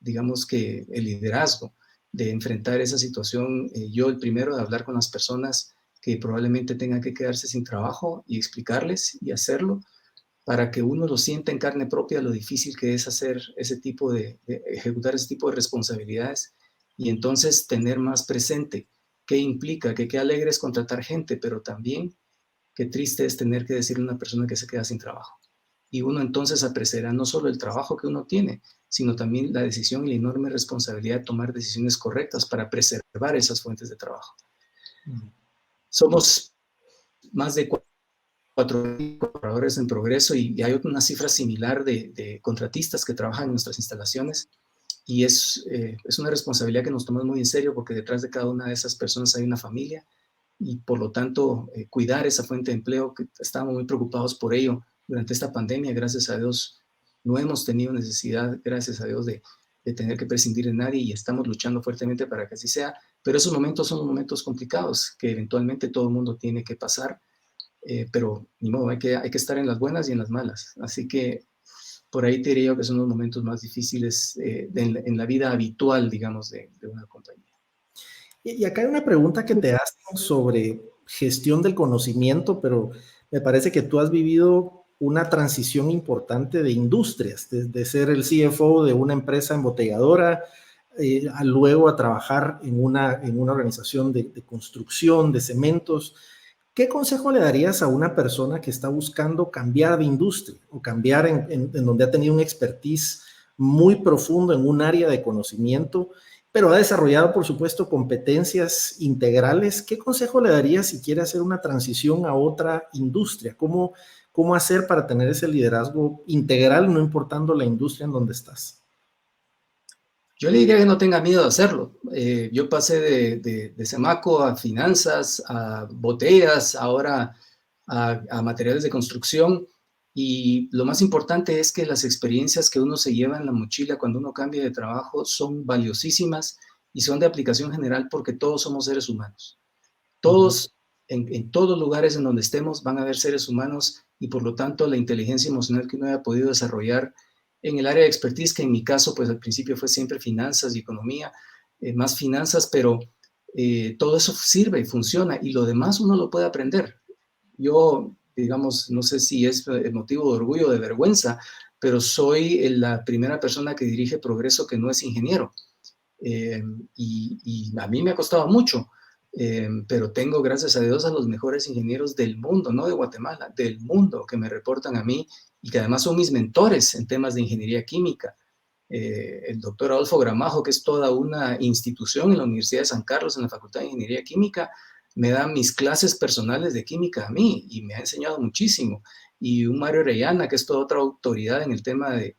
digamos que el liderazgo de enfrentar esa situación, yo el primero de hablar con las personas que probablemente tengan que quedarse sin trabajo y explicarles y hacerlo, para que uno lo sienta en carne propia lo difícil que es hacer ese tipo ejecutar ese tipo de responsabilidades, y entonces tener más presente qué implica, que qué alegre es contratar gente, pero también qué triste es tener que decirle a una persona que se queda sin trabajo. Y uno entonces apreciará no solo el trabajo que uno tiene, sino también la decisión y la enorme responsabilidad de tomar decisiones correctas para preservar esas fuentes de trabajo. Somos más de 4.000 colaboradores en progreso y hay una cifra similar de contratistas que trabajan en nuestras instalaciones, y es una responsabilidad que nos tomamos muy en serio, porque detrás de cada una de esas personas hay una familia, y por lo tanto cuidar esa fuente de empleo, que estábamos muy preocupados por ello durante esta pandemia. Gracias a Dios no hemos tenido necesidad, gracias a Dios, de tener que prescindir de nadie, y estamos luchando fuertemente para que así sea, pero esos momentos son momentos complicados que eventualmente todo el mundo tiene que pasar. Pero ni modo, hay que estar en las buenas y en las malas. Así que por ahí te diría yo que son los momentos más difíciles en la vida habitual, digamos, de una compañía. Y acá hay una pregunta que te hacen sobre gestión del conocimiento, pero me parece que tú has vivido una transición importante de industrias, de ser el CFO de una empresa embotelladora, luego a trabajar en una organización de construcción, de cementos. ¿Qué consejo le darías a una persona que está buscando cambiar de industria o cambiar en donde ha tenido un expertise muy profundo en un área de conocimiento, pero ha desarrollado, por supuesto, competencias integrales? ¿Qué consejo le darías si quiere hacer una transición a otra industria? ¿Cómo hacer para tener ese liderazgo integral, no importando la industria en donde estás? Yo le diría que no tenga miedo de hacerlo. Yo pasé de Semaco a finanzas, a botellas, ahora a materiales de construcción, y lo más importante es que las experiencias que uno se lleva en la mochila cuando uno cambia de trabajo son valiosísimas y son de aplicación general, porque todos somos seres humanos. Todos, en todos lugares en donde estemos, van a haber seres humanos, y por lo tanto la inteligencia emocional que uno haya podido desarrollar en el área de expertise, que en mi caso, pues al principio fue siempre finanzas y economía, más finanzas, pero todo eso sirve y funciona, y lo demás uno lo puede aprender. Yo, digamos, no sé si es motivo de orgullo o de vergüenza, pero soy la primera persona que dirige Progreso que no es ingeniero, y a mí me ha costado mucho, pero tengo, gracias a Dios, a los mejores ingenieros del mundo, no de Guatemala, del mundo, que me reportan a mí y que además son mis mentores en temas de ingeniería química. El doctor Adolfo Gramajo, que es toda una institución en la Universidad de San Carlos, en la Facultad de Ingeniería Química, me da mis clases personales de química a mí y me ha enseñado muchísimo. Y un Mario Orellana, que es toda otra autoridad en el tema de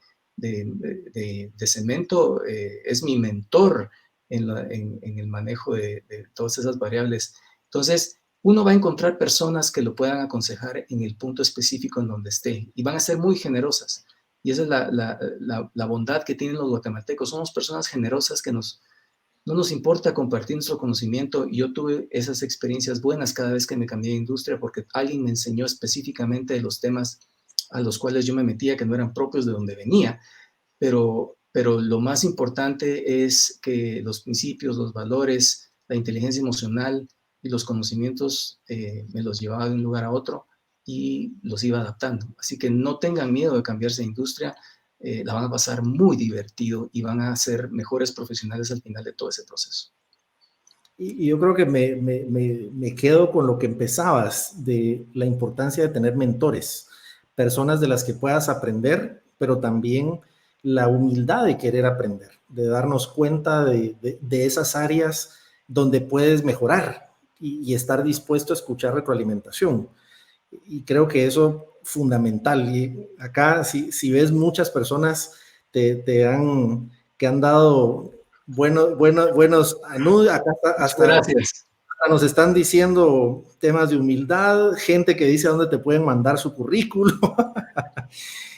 cemento, es mi mentor en el manejo de todas esas variables. Entonces, uno va a encontrar personas que lo puedan aconsejar en el punto específico en donde esté, y van a ser muy generosas. Y esa es la bondad que tienen los guatemaltecos. Somos personas generosas que no nos importa compartir nuestro conocimiento. Y yo tuve esas experiencias buenas cada vez que me cambié de industria, porque alguien me enseñó específicamente de los temas a los cuales yo me metía, que no eran propios de donde venía. Pero lo más importante es que los principios, los valores, la inteligencia emocional y los conocimientos me los llevaba de un lugar a otro y los iba adaptando. Así que no tengan miedo de cambiarse de industria, la van a pasar muy divertido y van a ser mejores profesionales al final de todo ese proceso. Y yo creo que me quedo con lo que empezabas, de la importancia de tener mentores, personas de las que puedas aprender, pero también la humildad de querer aprender, de darnos cuenta de esas áreas donde puedes mejorar y estar dispuesto a escuchar retroalimentación. Y creo que eso es fundamental. Y acá, si ves muchas personas que han dado buenos anuncios, acá hasta gracias. Nos están diciendo temas de humildad, gente que dice a dónde te pueden mandar su currículum.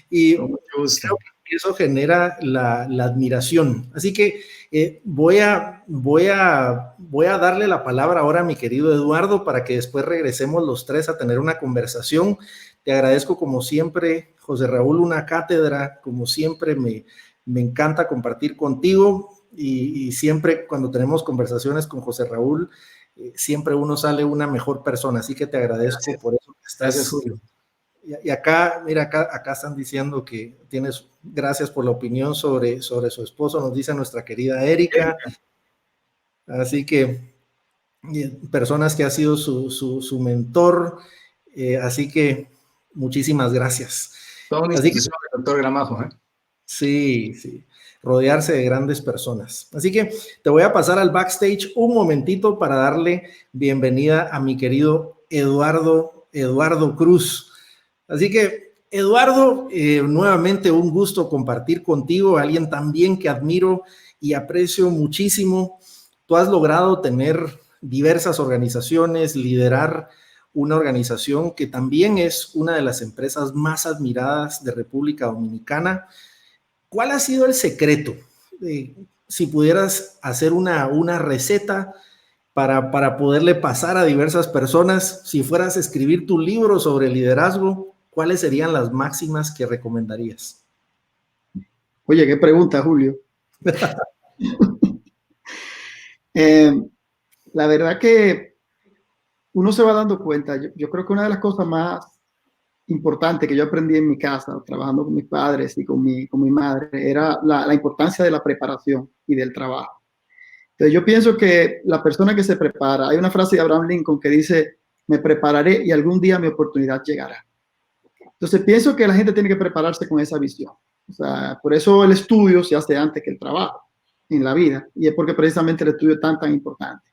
Y creo que eso genera la admiración. Así que voy a darle la palabra ahora a mi querido Eduardo para que después regresemos los tres a tener una conversación. Te agradezco como siempre, José Raúl, una cátedra. Como siempre me encanta compartir contigo y siempre cuando tenemos conversaciones con José Raúl, siempre uno sale una mejor persona. Así que te agradezco. Gracias. Por eso. Gracias, Julio. Y acá, mira, acá están diciendo que gracias por la opinión sobre su esposo, nos dice nuestra querida Erika. Así que, personas que ha sido su mentor, así que muchísimas gracias. Así que, doctor Gramajo, ¿eh? Sí, rodearse de grandes personas. Así que te voy a pasar al backstage un momentito para darle bienvenida a mi querido Eduardo Cruz. Así que, Eduardo, nuevamente un gusto compartir contigo, alguien también que admiro y aprecio muchísimo. Tú has logrado tener diversas organizaciones, liderar una organización que también es una de las empresas más admiradas de República Dominicana. ¿Cuál ha sido el secreto? Si pudieras hacer una receta para poderle pasar a diversas personas, si fueras a escribir tu libro sobre liderazgo, ¿cuáles serían las máximas que recomendarías? Oye, qué pregunta, Julio. La verdad que uno se va dando cuenta. Yo creo que una de las cosas más importantes que yo aprendí en mi casa, trabajando con mis padres y con mi madre, era la importancia de la preparación y del trabajo. Entonces yo pienso que la persona que se prepara, hay una frase de Abraham Lincoln que dice, me prepararé y algún día mi oportunidad llegará. Entonces pienso que la gente tiene que prepararse con esa visión. O sea, por eso el estudio se hace antes que el trabajo en la vida, y es porque precisamente el estudio es tan importante.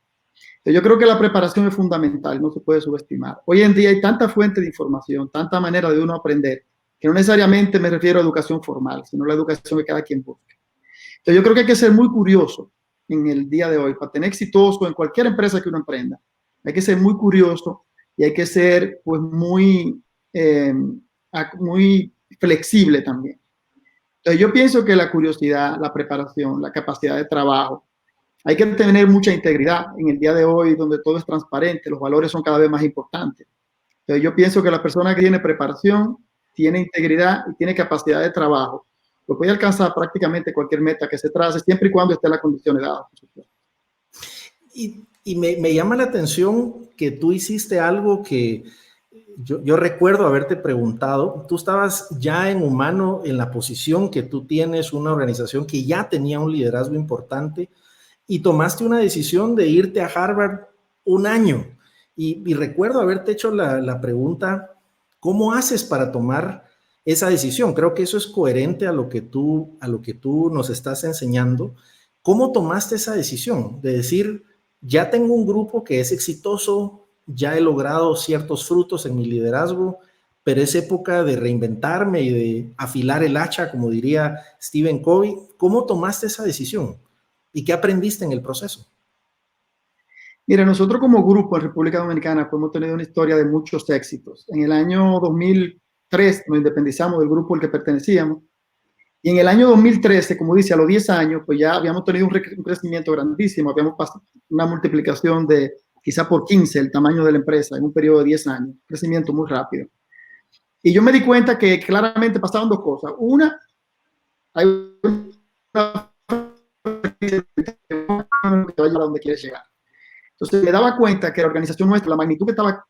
Entonces, yo creo que la preparación es fundamental, no se puede subestimar. Hoy en día hay tanta fuente de información, tanta manera de uno aprender, que no necesariamente me refiero a educación formal, sino a la educación que cada quien busque. Entonces yo creo que hay que ser muy curioso en el día de hoy, para tener exitoso en cualquier empresa que uno emprenda. Hay que ser muy curioso y hay que ser pues muy flexible también. Entonces yo pienso que la curiosidad, la preparación, la capacidad de trabajo, hay que tener mucha integridad en el día de hoy donde todo es transparente, los valores son cada vez más importantes. Entonces yo pienso que la persona que tiene preparación, tiene integridad y tiene capacidad de trabajo, lo puede alcanzar prácticamente cualquier meta que se trace, siempre y cuando esté las condiciones dadas. Y me llama la atención que tú hiciste algo que yo recuerdo haberte preguntado. Tú estabas ya en Humano, en la posición que tú tienes, una organización que ya tenía un liderazgo importante, y tomaste una decisión de irte a Harvard un año. Y recuerdo haberte hecho la pregunta, ¿cómo haces para tomar esa decisión? Creo que eso es coherente a lo que tú nos estás enseñando. ¿Cómo tomaste esa decisión de decir, ya tengo un grupo que es exitoso, ya he logrado ciertos frutos en mi liderazgo, pero es época de reinventarme y de afilar el hacha, como diría Stephen Covey? ¿Cómo tomaste esa decisión? ¿Y qué aprendiste en el proceso? Mira, nosotros como grupo en República Dominicana hemos tenido una historia de muchos éxitos. En el año 2003 nos independizamos del grupo al que pertenecíamos. Y en el año 2013, como dice, a los 10 años, pues ya habíamos tenido un crecimiento grandísimo. Habíamos pasado una multiplicación de quizá por 15 el tamaño de la empresa en un periodo de 10 años. Un crecimiento muy rápido. Y yo me di cuenta que claramente pasaban dos cosas. Una, hay una que vaya a donde quieres llegar. Entonces me daba cuenta que la organización nuestra, la magnitud que estaba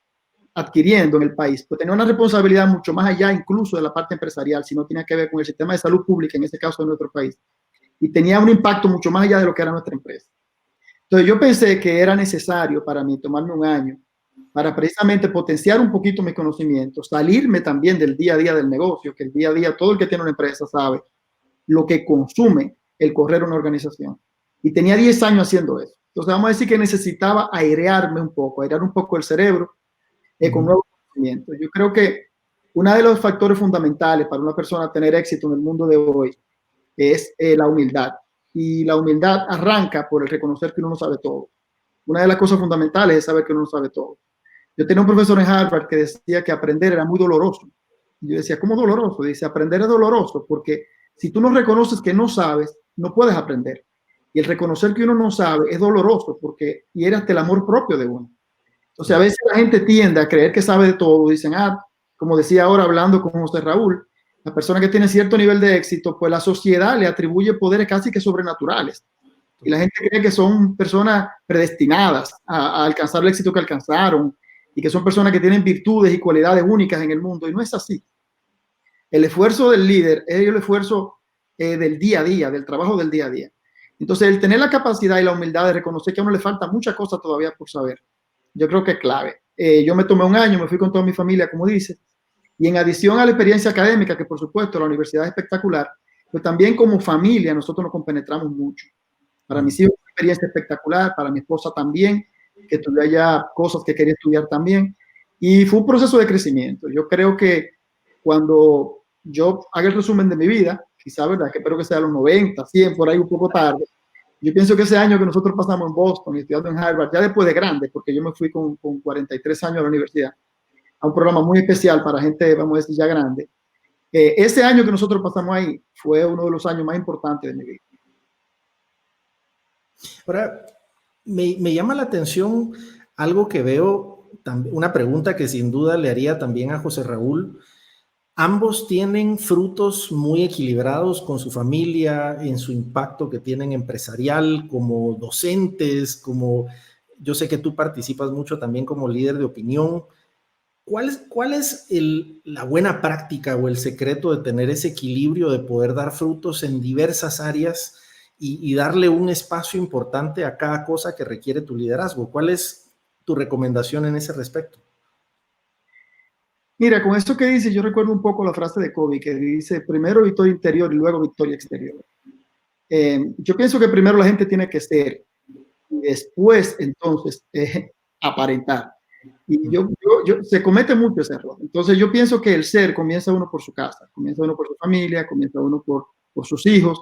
adquiriendo en el país, pues tenía una responsabilidad mucho más allá incluso de la parte empresarial, si no tenía que ver con el sistema de salud pública, en este caso de nuestro país, y tenía un impacto mucho más allá de lo que era nuestra empresa. Entonces yo pensé que era necesario para mí tomarme un año para precisamente potenciar un poquito mis conocimientos, salirme también del día a día del negocio, que el día a día todo el que tiene una empresa sabe lo que consume el correr una organización. Y tenía 10 años haciendo eso. Entonces vamos a decir que necesitaba airear un poco el cerebro con nuevos conocimientos. Yo creo que uno de los factores fundamentales para una persona tener éxito en el mundo de hoy es la humildad. Y la humildad arranca por el reconocer que uno no sabe todo. Una de las cosas fundamentales es saber que uno no sabe todo. Yo tenía un profesor en Harvard que decía que aprender era muy doloroso. Y yo decía, ¿cómo doloroso? Dice, aprender es doloroso porque si tú no reconoces que no sabes, no puedes aprender. Y el reconocer que uno no sabe es doloroso porque hiere hasta el amor propio de uno. Entonces, a veces la gente tiende a creer que sabe de todo. Dicen, como decía ahora hablando con José Raúl, la persona que tiene cierto nivel de éxito, pues la sociedad le atribuye poderes casi que sobrenaturales. Y la gente cree que son personas predestinadas a alcanzar el éxito que alcanzaron y que son personas que tienen virtudes y cualidades únicas en el mundo. Y no es así. El esfuerzo del líder es el esfuerzo del día a día, del trabajo del día a día. Entonces, el tener la capacidad y la humildad de reconocer que a uno le falta muchas cosas todavía por saber, yo creo que es clave. Yo me tomé un año, me fui con toda mi familia, como dice, y en adición a la experiencia académica, que por supuesto la universidad es espectacular, pero también como familia nosotros nos compenetramos mucho. Para mis hijos, una experiencia espectacular, para mi esposa también, que estudió allá cosas que quería estudiar también, y fue un proceso de crecimiento. Yo creo que cuando yo haga el resumen de mi vida, quizá, ¿verdad?, que espero que sea a los 90, 100, por ahí un poco tarde, yo pienso que ese año que nosotros pasamos en Boston y estudiando en Harvard, ya después de grande, porque yo me fui con 43 años a la universidad, a un programa muy especial para gente, vamos a decir, ya grande. Ese año que nosotros pasamos ahí fue uno de los años más importantes de mi vida. Ahora, me llama la atención algo que veo, una pregunta que sin duda le haría también a José Raúl. Ambos tienen frutos muy equilibrados con su familia, en su impacto que tienen empresarial, como docentes, yo sé que tú participas mucho también como líder de opinión. ¿Cuál es la buena práctica o el secreto de tener ese equilibrio, de poder dar frutos en diversas áreas y darle un espacio importante a cada cosa que requiere tu liderazgo? ¿Cuál es tu recomendación en ese respecto? Mira, con esto que dices, yo recuerdo un poco la frase de Kobe que dice, primero victoria interior y luego victoria exterior. Yo pienso que primero la gente tiene que ser y después entonces aparentar. Y se comete mucho ese error. Entonces yo pienso que el ser comienza uno por su casa, comienza uno por su familia, comienza uno por sus hijos,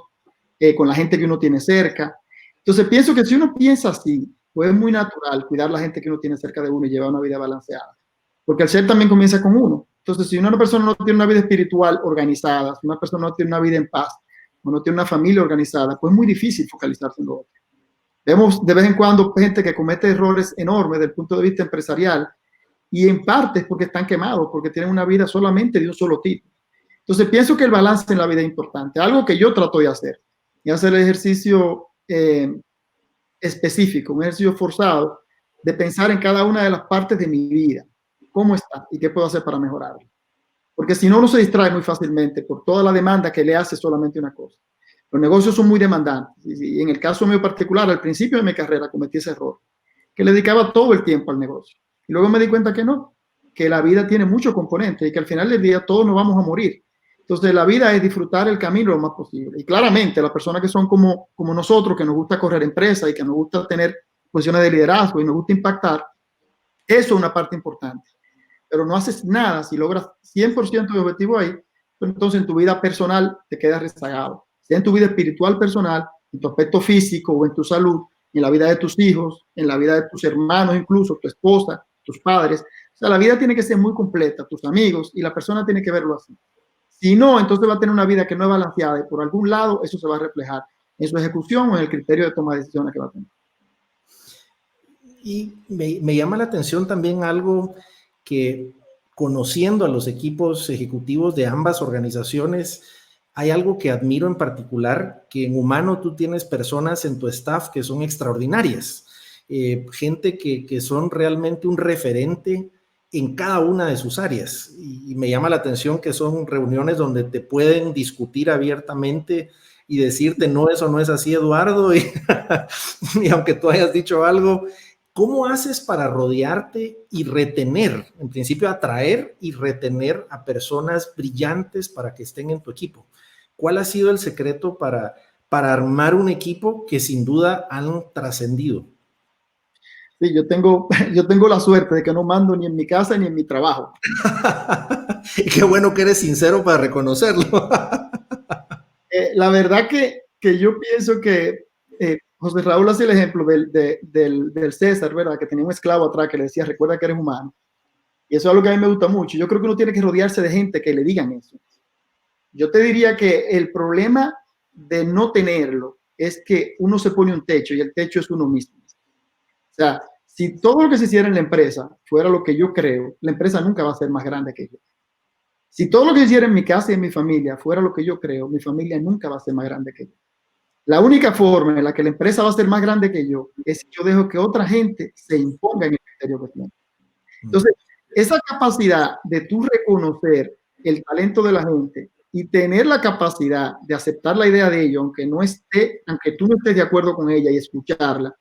con la gente que uno tiene cerca. Entonces pienso que si uno piensa así, pues es muy natural cuidar la gente que uno tiene cerca de uno y llevar una vida balanceada. Porque el ser también comienza con uno. Entonces, si una persona no tiene una vida espiritual organizada, si una persona no tiene una vida en paz, o no tiene una familia organizada, pues es muy difícil focalizarse en lo otro. Vemos de vez en cuando gente que comete errores enormes desde el punto de vista empresarial y en parte es porque están quemados, porque tienen una vida solamente de un solo tipo. Entonces, pienso que el balance en la vida es importante. Algo que yo trato de hacer, y hacer el ejercicio específico, un ejercicio forzado de pensar en cada una de las partes de mi vida. ¿Cómo está? ¿Y qué puedo hacer para mejorarlo? Porque si no, uno se distrae muy fácilmente por toda la demanda que le hace solamente una cosa. Los negocios son muy demandantes. Y en el caso mío particular, al principio de mi carrera cometí ese error, que le dedicaba todo el tiempo al negocio. Y luego me di cuenta que no, que la vida tiene muchos componentes y que al final del día todos nos vamos a morir. Entonces la vida es disfrutar el camino lo más posible. Y claramente las personas que son como nosotros, que nos gusta correr empresas y que nos gusta tener posiciones de liderazgo y nos gusta impactar, eso es una parte importante. Pero no haces nada si logras 100% de objetivo ahí, pues entonces en tu vida personal te quedas rezagado. Sea en tu vida espiritual personal, en tu aspecto físico o en tu salud, en la vida de tus hijos, en la vida de tus hermanos incluso, tu esposa, tus padres. O sea, la vida tiene que ser muy completa, tus amigos, y la persona tiene que verlo así. Si no, entonces va a tener una vida que no es balanceada y por algún lado eso se va a reflejar en su ejecución o en el criterio de toma de decisiones que va a tener. Y me llama la atención también algo que, conociendo a los equipos ejecutivos de ambas organizaciones, hay algo que admiro en particular, que en Humano tú tienes personas en tu staff que son extraordinarias, gente que son realmente un referente en cada una de sus áreas, y me llama la atención que son reuniones donde te pueden discutir abiertamente y decirte, no, eso no es así, Eduardo, y aunque tú hayas dicho algo, ¿Cómo haces para rodearte y retener, en principio atraer y retener a personas brillantes para que estén en tu equipo? ¿Cuál ha sido el secreto para armar un equipo que sin duda han trascendido? Sí, yo tengo la suerte de que no mando ni en mi casa ni en mi trabajo. Y qué bueno que eres sincero para reconocerlo. La verdad que yo pienso que José Raúl hace el ejemplo del César, ¿verdad? Que tenía un esclavo atrás que le decía, recuerda que eres humano. Y eso es algo que a mí me gusta mucho. Yo creo que uno tiene que rodearse de gente que le digan eso. Yo te diría que el problema de no tenerlo es que uno se pone un techo y el techo es uno mismo. O sea, si todo lo que se hiciera en la empresa fuera lo que yo creo, la empresa nunca va a ser más grande que yo. Si todo lo que se hiciera en mi casa y en mi familia fuera lo que yo creo, mi familia nunca va a ser más grande que yo. La única forma en la que la empresa va a ser más grande que yo es si yo dejo que otra gente se imponga en el criterio que tiene. Entonces, esa capacidad de tú reconocer el talento de la gente y tener la capacidad de aceptar la idea de ello, aunque tú no estés de acuerdo con ella, y escucharla,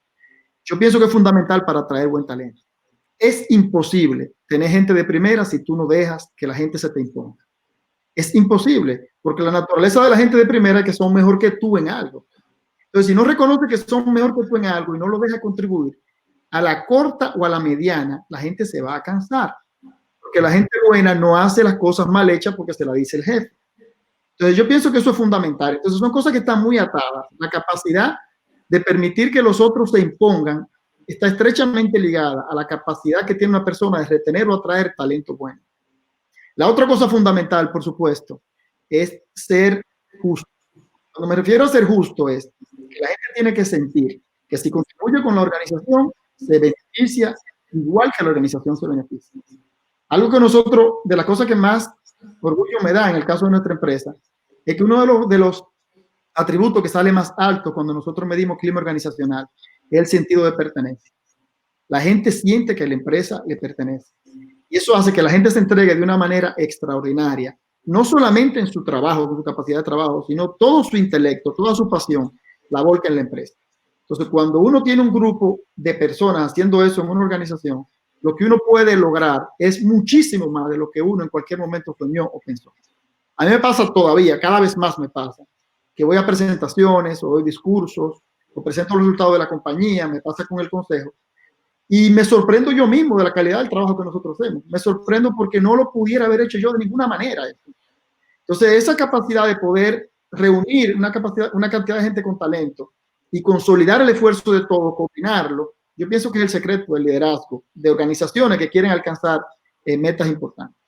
yo pienso que es fundamental para atraer buen talento. Es imposible tener gente de primera si tú no dejas que la gente se te imponga. Es imposible, porque la naturaleza de la gente de primera es que son mejor que tú en algo. Entonces, si no reconoce que son mejor que tú en algo y no lo deja contribuir, a la corta o a la mediana, la gente se va a cansar. Porque la gente buena no hace las cosas mal hechas porque se la dice el jefe. Entonces, yo pienso que eso es fundamental. Entonces, son cosas que están muy atadas. La capacidad de permitir que los otros se impongan está estrechamente ligada a la capacidad que tiene una persona de retener o atraer talento bueno. La otra cosa fundamental, por supuesto, es ser justo. Cuando me refiero a ser justo es que la gente tiene que sentir que si contribuye con la organización, se beneficia igual que la organización se beneficia. Algo que nosotros, de las cosas que más orgullo me da en el caso de nuestra empresa, es que uno de los atributo que sale más alto cuando nosotros medimos clima organizacional es el sentido de pertenencia. La gente siente que la empresa le pertenece. Y eso hace que la gente se entregue de una manera extraordinaria, no solamente en su trabajo, en su capacidad de trabajo, sino todo su intelecto, toda su pasión, la volca en la empresa. Entonces, cuando uno tiene un grupo de personas haciendo eso en una organización, lo que uno puede lograr es muchísimo más de lo que uno en cualquier momento soñó o pensó. A mí me pasa todavía, cada vez más me pasa, que voy a presentaciones o doy discursos o presento los resultados de la compañía, me pasa con el consejo, y me sorprendo yo mismo de la calidad del trabajo que nosotros hacemos. Me sorprendo porque no lo pudiera haber hecho yo de ninguna manera. Entonces, esa capacidad de poder reunir una cantidad de gente con talento y consolidar el esfuerzo de todo, coordinarlo, yo pienso que es el secreto del liderazgo de organizaciones que quieren alcanzar metas importantes.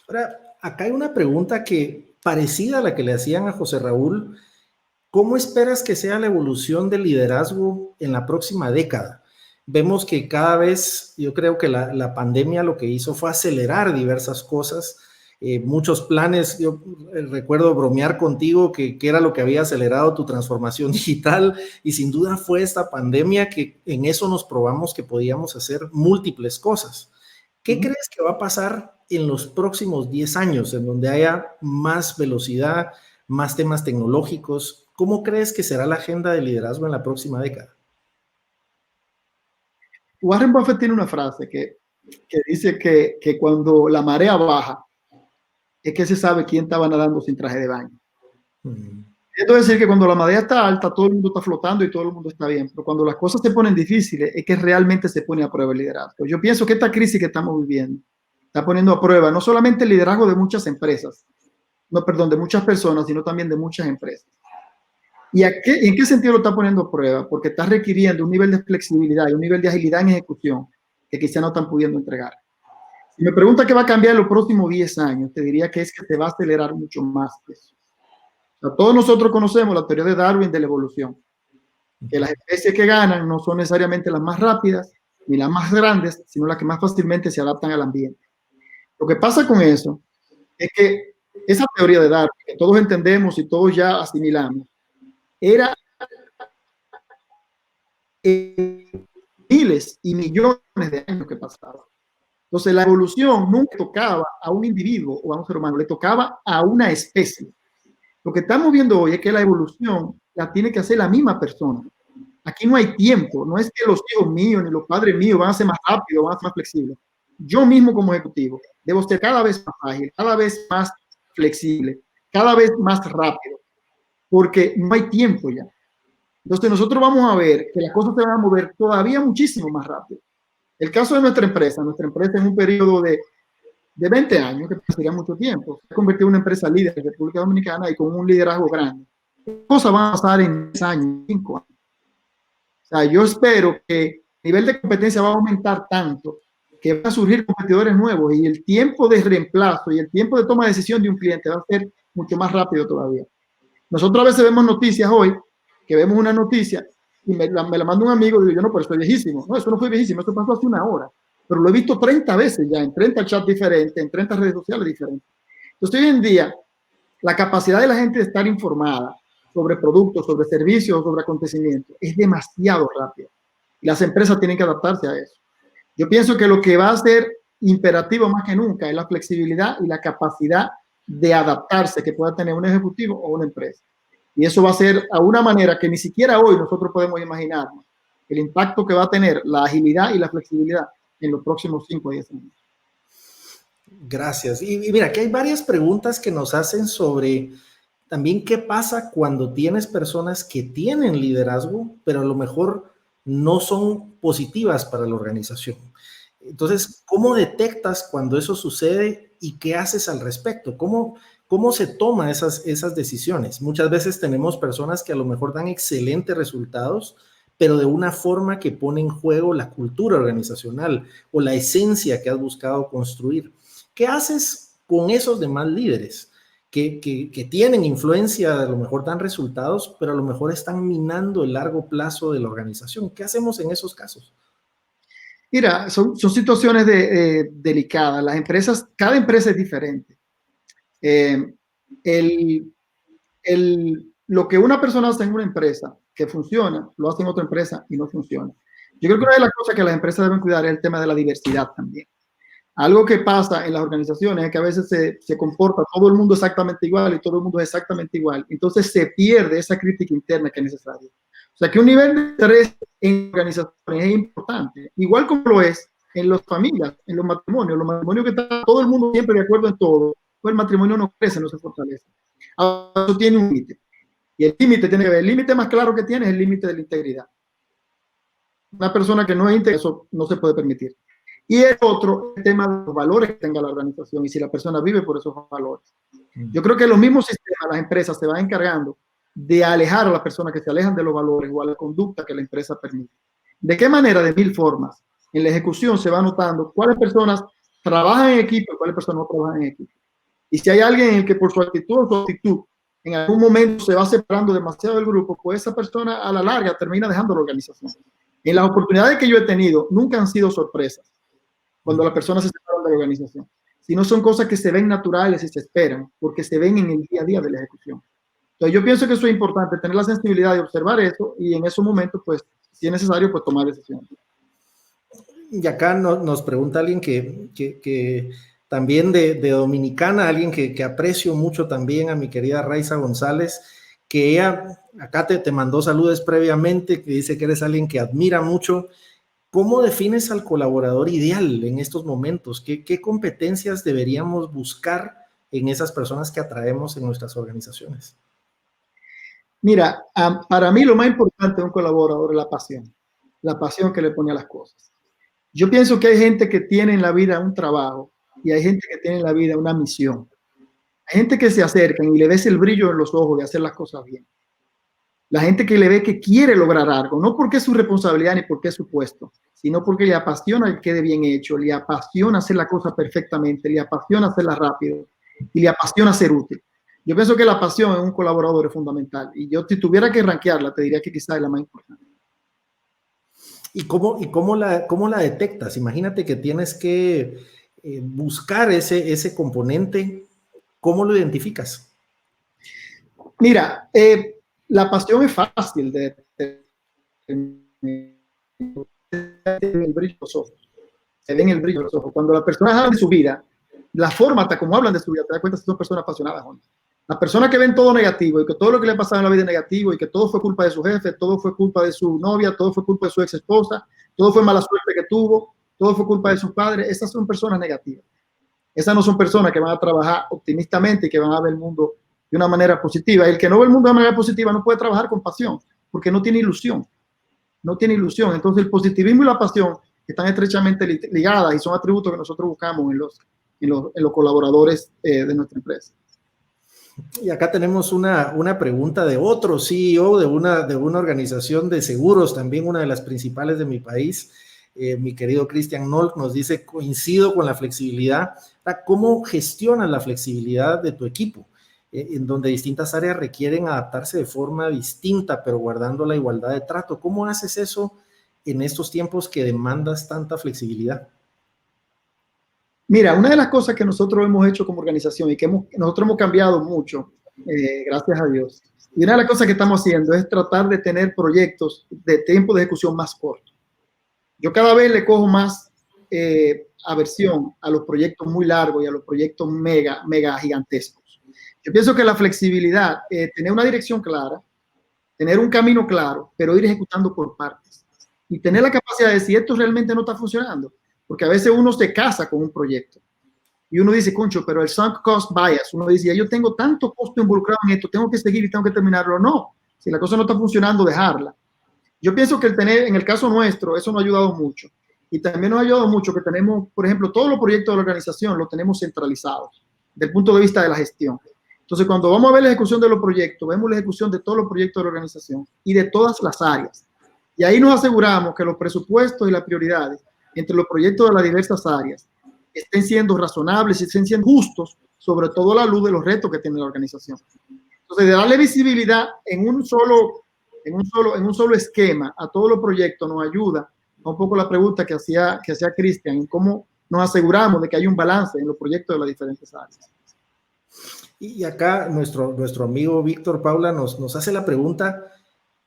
Ahora, acá hay una pregunta que parecida a la que le hacían a José Raúl. ¿Cómo esperas que sea la evolución del liderazgo en la próxima década? Vemos que cada vez, yo creo que la pandemia lo que hizo fue acelerar diversas cosas, muchos planes. Yo recuerdo bromear contigo que era lo que había acelerado tu transformación digital, y sin duda fue esta pandemia que en eso nos probamos que podíamos hacer múltiples cosas. ¿Qué crees que va a pasar en los próximos 10 años, en donde haya más velocidad, más temas tecnológicos? ¿Cómo crees que será la agenda de liderazgo en la próxima década? Warren Buffett tiene una frase que dice que cuando la marea baja es que se sabe quién estaba nadando sin traje de baño. Esto es decir que cuando la marea está alta, todo el mundo está flotando y todo el mundo está bien, pero cuando las cosas se ponen difíciles es que realmente se pone a prueba el liderazgo. Yo pienso que esta crisis que estamos viviendo está poniendo a prueba no solamente el liderazgo de muchas empresas, de muchas personas, sino también de muchas empresas. ¿Y en qué sentido lo está poniendo a prueba? Porque está requiriendo un nivel de flexibilidad y un nivel de agilidad en ejecución que quizá no están pudiendo entregar. Si me pregunta qué va a cambiar en los próximos 10 años, te diría que es que se va a acelerar mucho más que eso. O sea, todos nosotros conocemos la teoría de Darwin de la evolución, que las especies que ganan no son necesariamente las más rápidas ni las más grandes, sino las que más fácilmente se adaptan al ambiente. Lo que pasa con eso es que esa teoría de Darwin, que todos entendemos y todos ya asimilamos, era miles y millones de años que pasaban. Entonces, la evolución nunca tocaba a un individuo o a un ser humano, le tocaba a una especie. Lo que estamos viendo hoy es que la evolución la tiene que hacer la misma persona. Aquí no hay tiempo, no es que los hijos míos ni los padres míos van a ser más rápidos, van a ser más flexibles. Yo mismo como ejecutivo debo ser cada vez más ágil, cada vez más flexible, cada vez más rápido, porque no hay tiempo ya. Entonces nosotros vamos a ver que las cosas se van a mover todavía muchísimo más rápido. El caso de nuestra empresa en un periodo de 20 años, que sería mucho tiempo, se ha convertido en una empresa líder de República Dominicana y con un liderazgo grande. ¿Qué cosas van a pasar en 10 años, 5 años? O sea, yo espero que el nivel de competencia va a aumentar tanto que van a surgir competidores nuevos y el tiempo de reemplazo y el tiempo de toma de decisión de un cliente va a ser mucho más rápido todavía. Nosotros a veces vemos noticias hoy, que vemos una noticia y me la manda un amigo y digo, yo no, pero estoy viejísimo. No, eso no fue viejísimo, eso pasó hace una hora. Pero lo he visto 30 veces ya, en 30 chats diferentes, en 30 redes sociales diferentes. Entonces hoy en día, la capacidad de la gente de estar informada sobre productos, sobre servicios, sobre acontecimientos, es demasiado rápida. Y las empresas tienen que adaptarse a eso. Yo pienso que lo que va a ser imperativo más que nunca es la flexibilidad y la capacidad de adaptarse que pueda tener un ejecutivo o una empresa. Y eso va a ser a una manera que ni siquiera hoy nosotros podemos imaginarnos el impacto que va a tener la agilidad y la flexibilidad en los próximos 5 a 10 años. Gracias. Y mira, aquí hay varias preguntas que nos hacen sobre también qué pasa cuando tienes personas que tienen liderazgo, pero a lo mejor no son positivas para la organización. Entonces, ¿cómo detectas cuando eso sucede y qué haces al respecto? ¿Cómo se toman esas decisiones? Muchas veces tenemos personas que a lo mejor dan excelentes resultados, pero de una forma que pone en juego la cultura organizacional o la esencia que has buscado construir. ¿Qué haces con esos demás líderes que tienen influencia, a lo mejor dan resultados, pero a lo mejor están minando el largo plazo de la organización? ¿Qué hacemos en esos casos? Mira, son situaciones delicadas. Las empresas, cada empresa es diferente. Lo que una persona hace en una empresa que funciona, lo hace en otra empresa y no funciona. Yo creo que una de las cosas que las empresas deben cuidar es el tema de la diversidad también. Algo que pasa en las organizaciones es que a veces se comporta todo el mundo exactamente igual y todo el mundo es exactamente igual. Entonces se pierde esa crítica interna que es necesaria. O sea que un nivel de interés en organizaciones es importante, igual como lo es en las familias, en los matrimonios que está todo el mundo siempre de acuerdo en todo, pues el matrimonio no crece, no se fortalece. Ahora, eso tiene un límite. Y el límite tiene que ver, el límite más claro que tiene es el límite de la integridad. Una persona que no es íntegra, eso no se puede permitir. Y el otro, el tema de los valores que tenga la organización y si la persona vive por esos valores. Yo creo que los mismos sistemas, las empresas se van encargando de alejar a las personas que se alejan de los valores o a la conducta que la empresa permite. ¿De qué manera? De 1000 formas. En la ejecución se va notando cuáles personas trabajan en equipo y cuáles personas no trabajan en equipo. Y si hay alguien en el que por su actitud o su actitud en algún momento se va separando demasiado del grupo, pues esa persona a la larga termina dejando la organización. En las oportunidades que yo he tenido, nunca han sido sorpresas cuando las personas se separan de la organización, sino son cosas que se ven naturales y se esperan, porque se ven en el día a día de la ejecución. Entonces yo pienso que eso es importante, tener la sensibilidad de observar eso y en esos momentos, pues, si es necesario, pues tomar decisiones. Y acá nos pregunta alguien que también de Dominicana, alguien que aprecio mucho también, a mi querida Raiza González, que ella acá te mandó saludos previamente, que dice que eres alguien que admira mucho. ¿Cómo defines al colaborador ideal en estos momentos? ¿Qué competencias deberíamos buscar en esas personas que atraemos en nuestras organizaciones? Mira, para mí lo más importante de un colaborador es la pasión que le pone a las cosas. Yo pienso que hay gente que tiene en la vida un trabajo y hay gente que tiene en la vida una misión. Hay gente que se acerca y le ves el brillo en los ojos de hacer las cosas bien. La gente que le ve que quiere lograr algo, no porque es su responsabilidad ni porque es su puesto, sino porque le apasiona que quede bien hecho, le apasiona hacer la cosa perfectamente, le apasiona hacerla rápido y le apasiona ser útil. Yo pienso que la pasión en un colaborador es fundamental y yo si tuviera que rankearla te diría que quizás es la más importante. ¿Y cómo la detectas? Imagínate que tienes que buscar ese componente. ¿Cómo lo identificas? Mira, la pasión es fácil de el brillo de los ojos. Se ven el brillo de los ojos. Cuando las personas hablan de su vida, la forma hasta como hablan de su vida, te das cuenta si son personas apasionadas o no. Las personas que ven todo negativo y que todo lo que le ha pasado en la vida es negativo y que todo fue culpa de su jefe, todo fue culpa de su novia, todo fue culpa de su ex esposa, todo fue mala suerte que tuvo, todo fue culpa de sus padres, esas son personas negativas. Esas no son personas que van a trabajar optimistamente y que van a ver el mundo de una manera positiva. El que no ve el mundo de manera positiva no puede trabajar con pasión, porque no tiene ilusión. No tiene ilusión. Entonces el positivismo y la pasión están estrechamente ligadas y son atributos que nosotros buscamos en los colaboradores de nuestra empresa. Y acá tenemos una pregunta de otro CEO de una organización de seguros, también una de las principales de mi país. Mi querido Christian Nolk nos dice: coincido con la flexibilidad. ¿Cómo gestionas la flexibilidad de tu equipo? En donde distintas áreas requieren adaptarse de forma distinta, pero guardando la igualdad de trato. ¿Cómo haces eso en estos tiempos que demandas tanta flexibilidad? Mira, una de las cosas que nosotros hemos hecho como organización y que nosotros hemos cambiado mucho, gracias a Dios, y una de las cosas que estamos haciendo es tratar de tener proyectos de tiempo de ejecución más corto. Yo cada vez le cojo más aversión a los proyectos muy largos y a los proyectos mega gigantescos. Yo pienso que la flexibilidad, tener una dirección clara, tener un camino claro, pero ir ejecutando por partes y tener la capacidad de decir esto realmente no está funcionando, porque a veces uno se casa con un proyecto y uno dice, concho, pero el sunk cost bias, uno dice, yo tengo tanto costo involucrado en esto, tengo que seguir y tengo que terminarlo. No, si la cosa no está funcionando, dejarla. Yo pienso que en el caso nuestro, eso nos ha ayudado mucho. Y también nos ha ayudado mucho que tenemos, por ejemplo, todos los proyectos de la organización los tenemos centralizados, desde el punto de vista de la gestión. Entonces, cuando vamos a ver la ejecución de los proyectos, vemos la ejecución de todos los proyectos de la organización y de todas las áreas. Y ahí nos aseguramos que los presupuestos y las prioridades entre los proyectos de las diversas áreas estén siendo razonables y estén siendo justos, sobre todo a la luz de los retos que tiene la organización. Entonces, de darle visibilidad en un solo esquema a todos los proyectos nos ayuda a un poco la pregunta que hacía Cristian, en cómo nos aseguramos de que hay un balance en los proyectos de las diferentes áreas. Y acá nuestro amigo Víctor Paula nos hace la pregunta: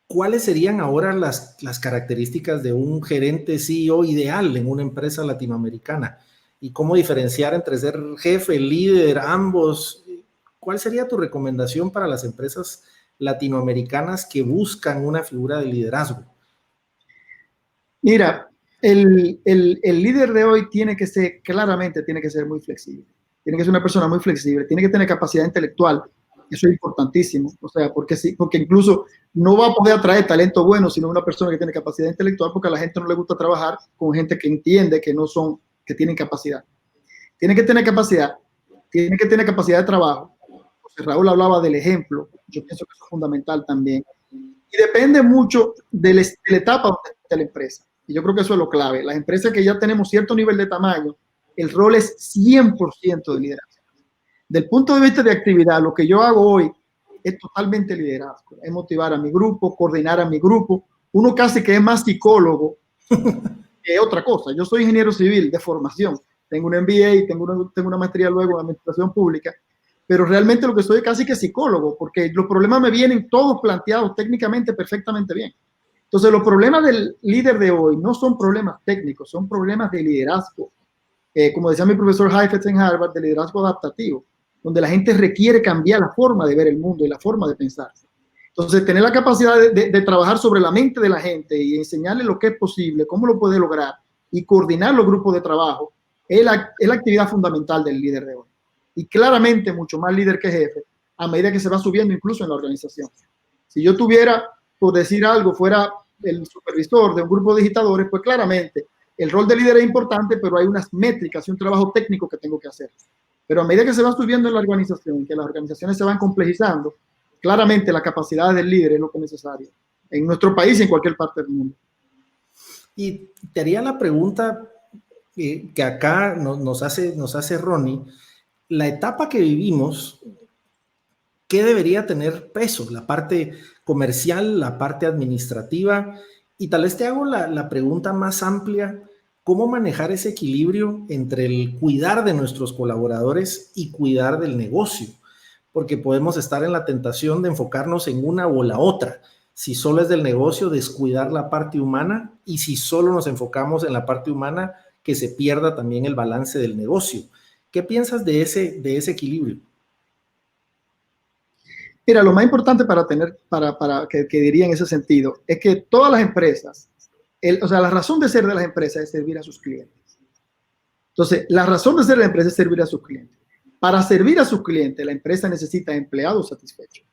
¿cuáles serían ahora las características de un gerente CEO ideal en una empresa latinoamericana? ¿Y cómo diferenciar entre ser jefe, líder, ambos? ¿Cuál sería tu recomendación para las empresas latinoamericanas que buscan una figura de liderazgo? Mira, el líder de hoy tiene que ser muy flexible. Tiene que ser una persona muy flexible, tiene que tener capacidad intelectual. Eso es importantísimo, o sea, porque incluso no va a poder atraer talento bueno sino una persona que tiene capacidad intelectual, porque a la gente no le gusta trabajar con gente que entiende que tienen capacidad. Tiene que tener capacidad de trabajo. José Raúl hablaba del ejemplo, yo pienso que eso es fundamental también. Y depende mucho de la etapa donde está la empresa. Y yo creo que eso es lo clave. Las empresas que ya tenemos cierto nivel de tamaño, el rol es 100% de liderazgo. Del punto de vista de actividad, lo que yo hago hoy es totalmente liderazgo. Es motivar a mi grupo, coordinar a mi grupo. Uno casi que es más psicólogo que otra cosa. Yo soy ingeniero civil de formación. Tengo un MBA, tengo una maestría luego en administración pública. Pero realmente lo que soy es casi que psicólogo, porque los problemas me vienen todos planteados técnicamente perfectamente bien. Entonces, los problemas del líder de hoy no son problemas técnicos, son problemas de liderazgo. Como decía mi profesor Heifetz en Harvard, de liderazgo adaptativo, donde la gente requiere cambiar la forma de ver el mundo y la forma de pensar. Entonces, tener la capacidad de trabajar sobre la mente de la gente y enseñarle lo que es posible, cómo lo puede lograr y coordinar los grupos de trabajo es la actividad fundamental del líder de hoy. Y claramente mucho más líder que jefe a medida que se va subiendo incluso en la organización. Si yo tuviera, por decir algo, fuera el supervisor de un grupo de digitadores, pues claramente el rol de líder es importante, pero hay unas métricas y un trabajo técnico que tengo que hacer. Pero a medida que se va subiendo en la organización, que las organizaciones se van complejizando, claramente la capacidad del líder es lo que es necesario en nuestro país y en cualquier parte del mundo. Y te haría la pregunta que acá nos hace Ronnie: la etapa que vivimos, ¿qué debería tener peso? La parte comercial, la parte administrativa. Y tal vez te hago la pregunta más amplia: ¿cómo manejar ese equilibrio entre el cuidar de nuestros colaboradores y cuidar del negocio? Porque podemos estar en la tentación de enfocarnos en una o la otra. Si solo es del negocio, descuidar la parte humana, y si solo nos enfocamos en la parte humana, que se pierda también el balance del negocio. ¿Qué piensas de ese equilibrio? Mira, lo más importante para que diría en ese sentido, es que todas las empresas, o sea, la razón de ser de las empresas es servir a sus clientes. Entonces, la razón de ser de la empresa es servir a sus clientes. Para servir a sus clientes, la empresa necesita empleados satisfechos.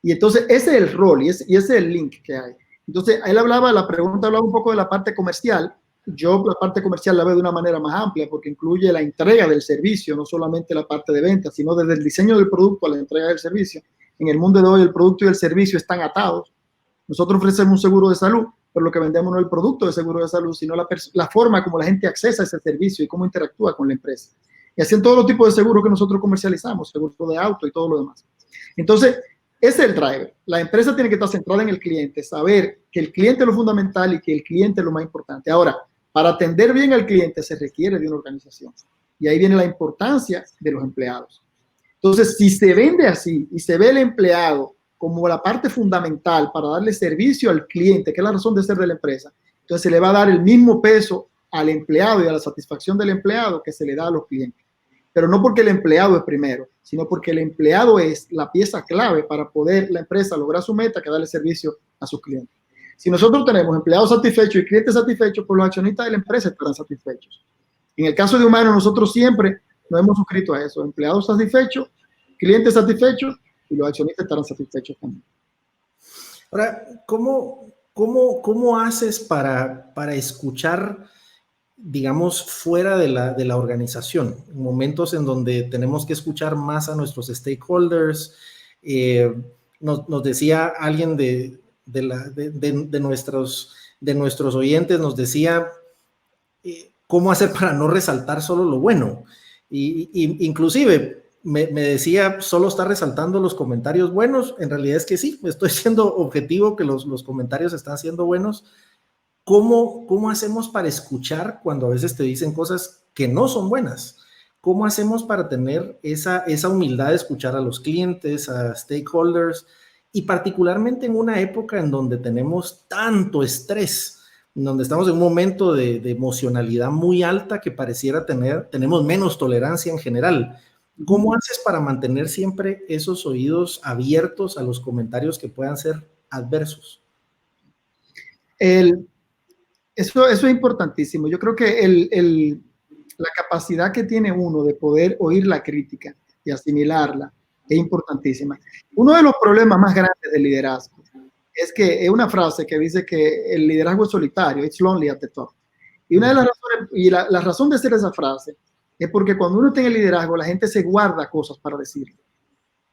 Y entonces, ese es el rol y ese es el link que hay. Entonces, la pregunta hablaba un poco de la parte comercial. Yo la parte comercial la veo de una manera más amplia porque incluye la entrega del servicio, no solamente la parte de venta, sino desde el diseño del producto a la entrega del servicio. En el mundo de hoy, el producto y el servicio están atados. Nosotros ofrecemos un seguro de salud, pero lo que vendemos no es el producto de seguro de salud, sino la forma como la gente accesa a ese servicio y cómo interactúa con la empresa. Y así en todos los tipos de seguros que nosotros comercializamos, seguro de auto y todo lo demás. Entonces, ese es el driver. La empresa tiene que estar centrada en el cliente, saber que el cliente es lo fundamental y que el cliente es lo más importante. Ahora, para atender bien al cliente se requiere de una organización. Y ahí viene la importancia de los empleados. Entonces, si se vende así y se ve el empleado como la parte fundamental para darle servicio al cliente, que es la razón de ser de la empresa, entonces se le va a dar el mismo peso al empleado y a la satisfacción del empleado que se le da a los clientes. Pero no porque el empleado es primero, sino porque el empleado es la pieza clave para poder la empresa lograr su meta, que darle servicio a sus clientes. Si nosotros tenemos empleados satisfechos y clientes satisfechos, pues los accionistas de la empresa estarán satisfechos. En el caso de Humano, nosotros siempre nos hemos suscrito a eso. Empleados satisfechos, clientes satisfechos y los accionistas estarán satisfechos también. Ahora, ¿cómo haces para escuchar, digamos, fuera de la organización? En momentos en donde tenemos que escuchar más a nuestros stakeholders. Nos decía alguien de nuestros oyentes, nos decía cómo hacer para no resaltar solo lo bueno. Y inclusive me decía, solo está resaltando los comentarios buenos. En realidad es que sí, estoy siendo objetivo, que los comentarios están siendo buenos. ¿Cómo hacemos para escuchar cuando a veces te dicen cosas que no son buenas? ¿Cómo hacemos para tener esa humildad de escuchar a los clientes, a stakeholders? Y particularmente en una época en donde tenemos tanto estrés, en donde estamos en un momento de emocionalidad muy alta que pareciera tenemos menos tolerancia en general. ¿Cómo haces para mantener siempre esos oídos abiertos a los comentarios que puedan ser adversos? Eso es importantísimo. Yo creo que la capacidad que tiene uno de poder oír la crítica y asimilarla es importantísima. Uno de los problemas más grandes del liderazgo es que es una frase que dice que el liderazgo es solitario, it's lonely at the top. Y una de las razones, y la razón de ser esa frase es porque cuando uno tiene liderazgo, la gente se guarda cosas para decir.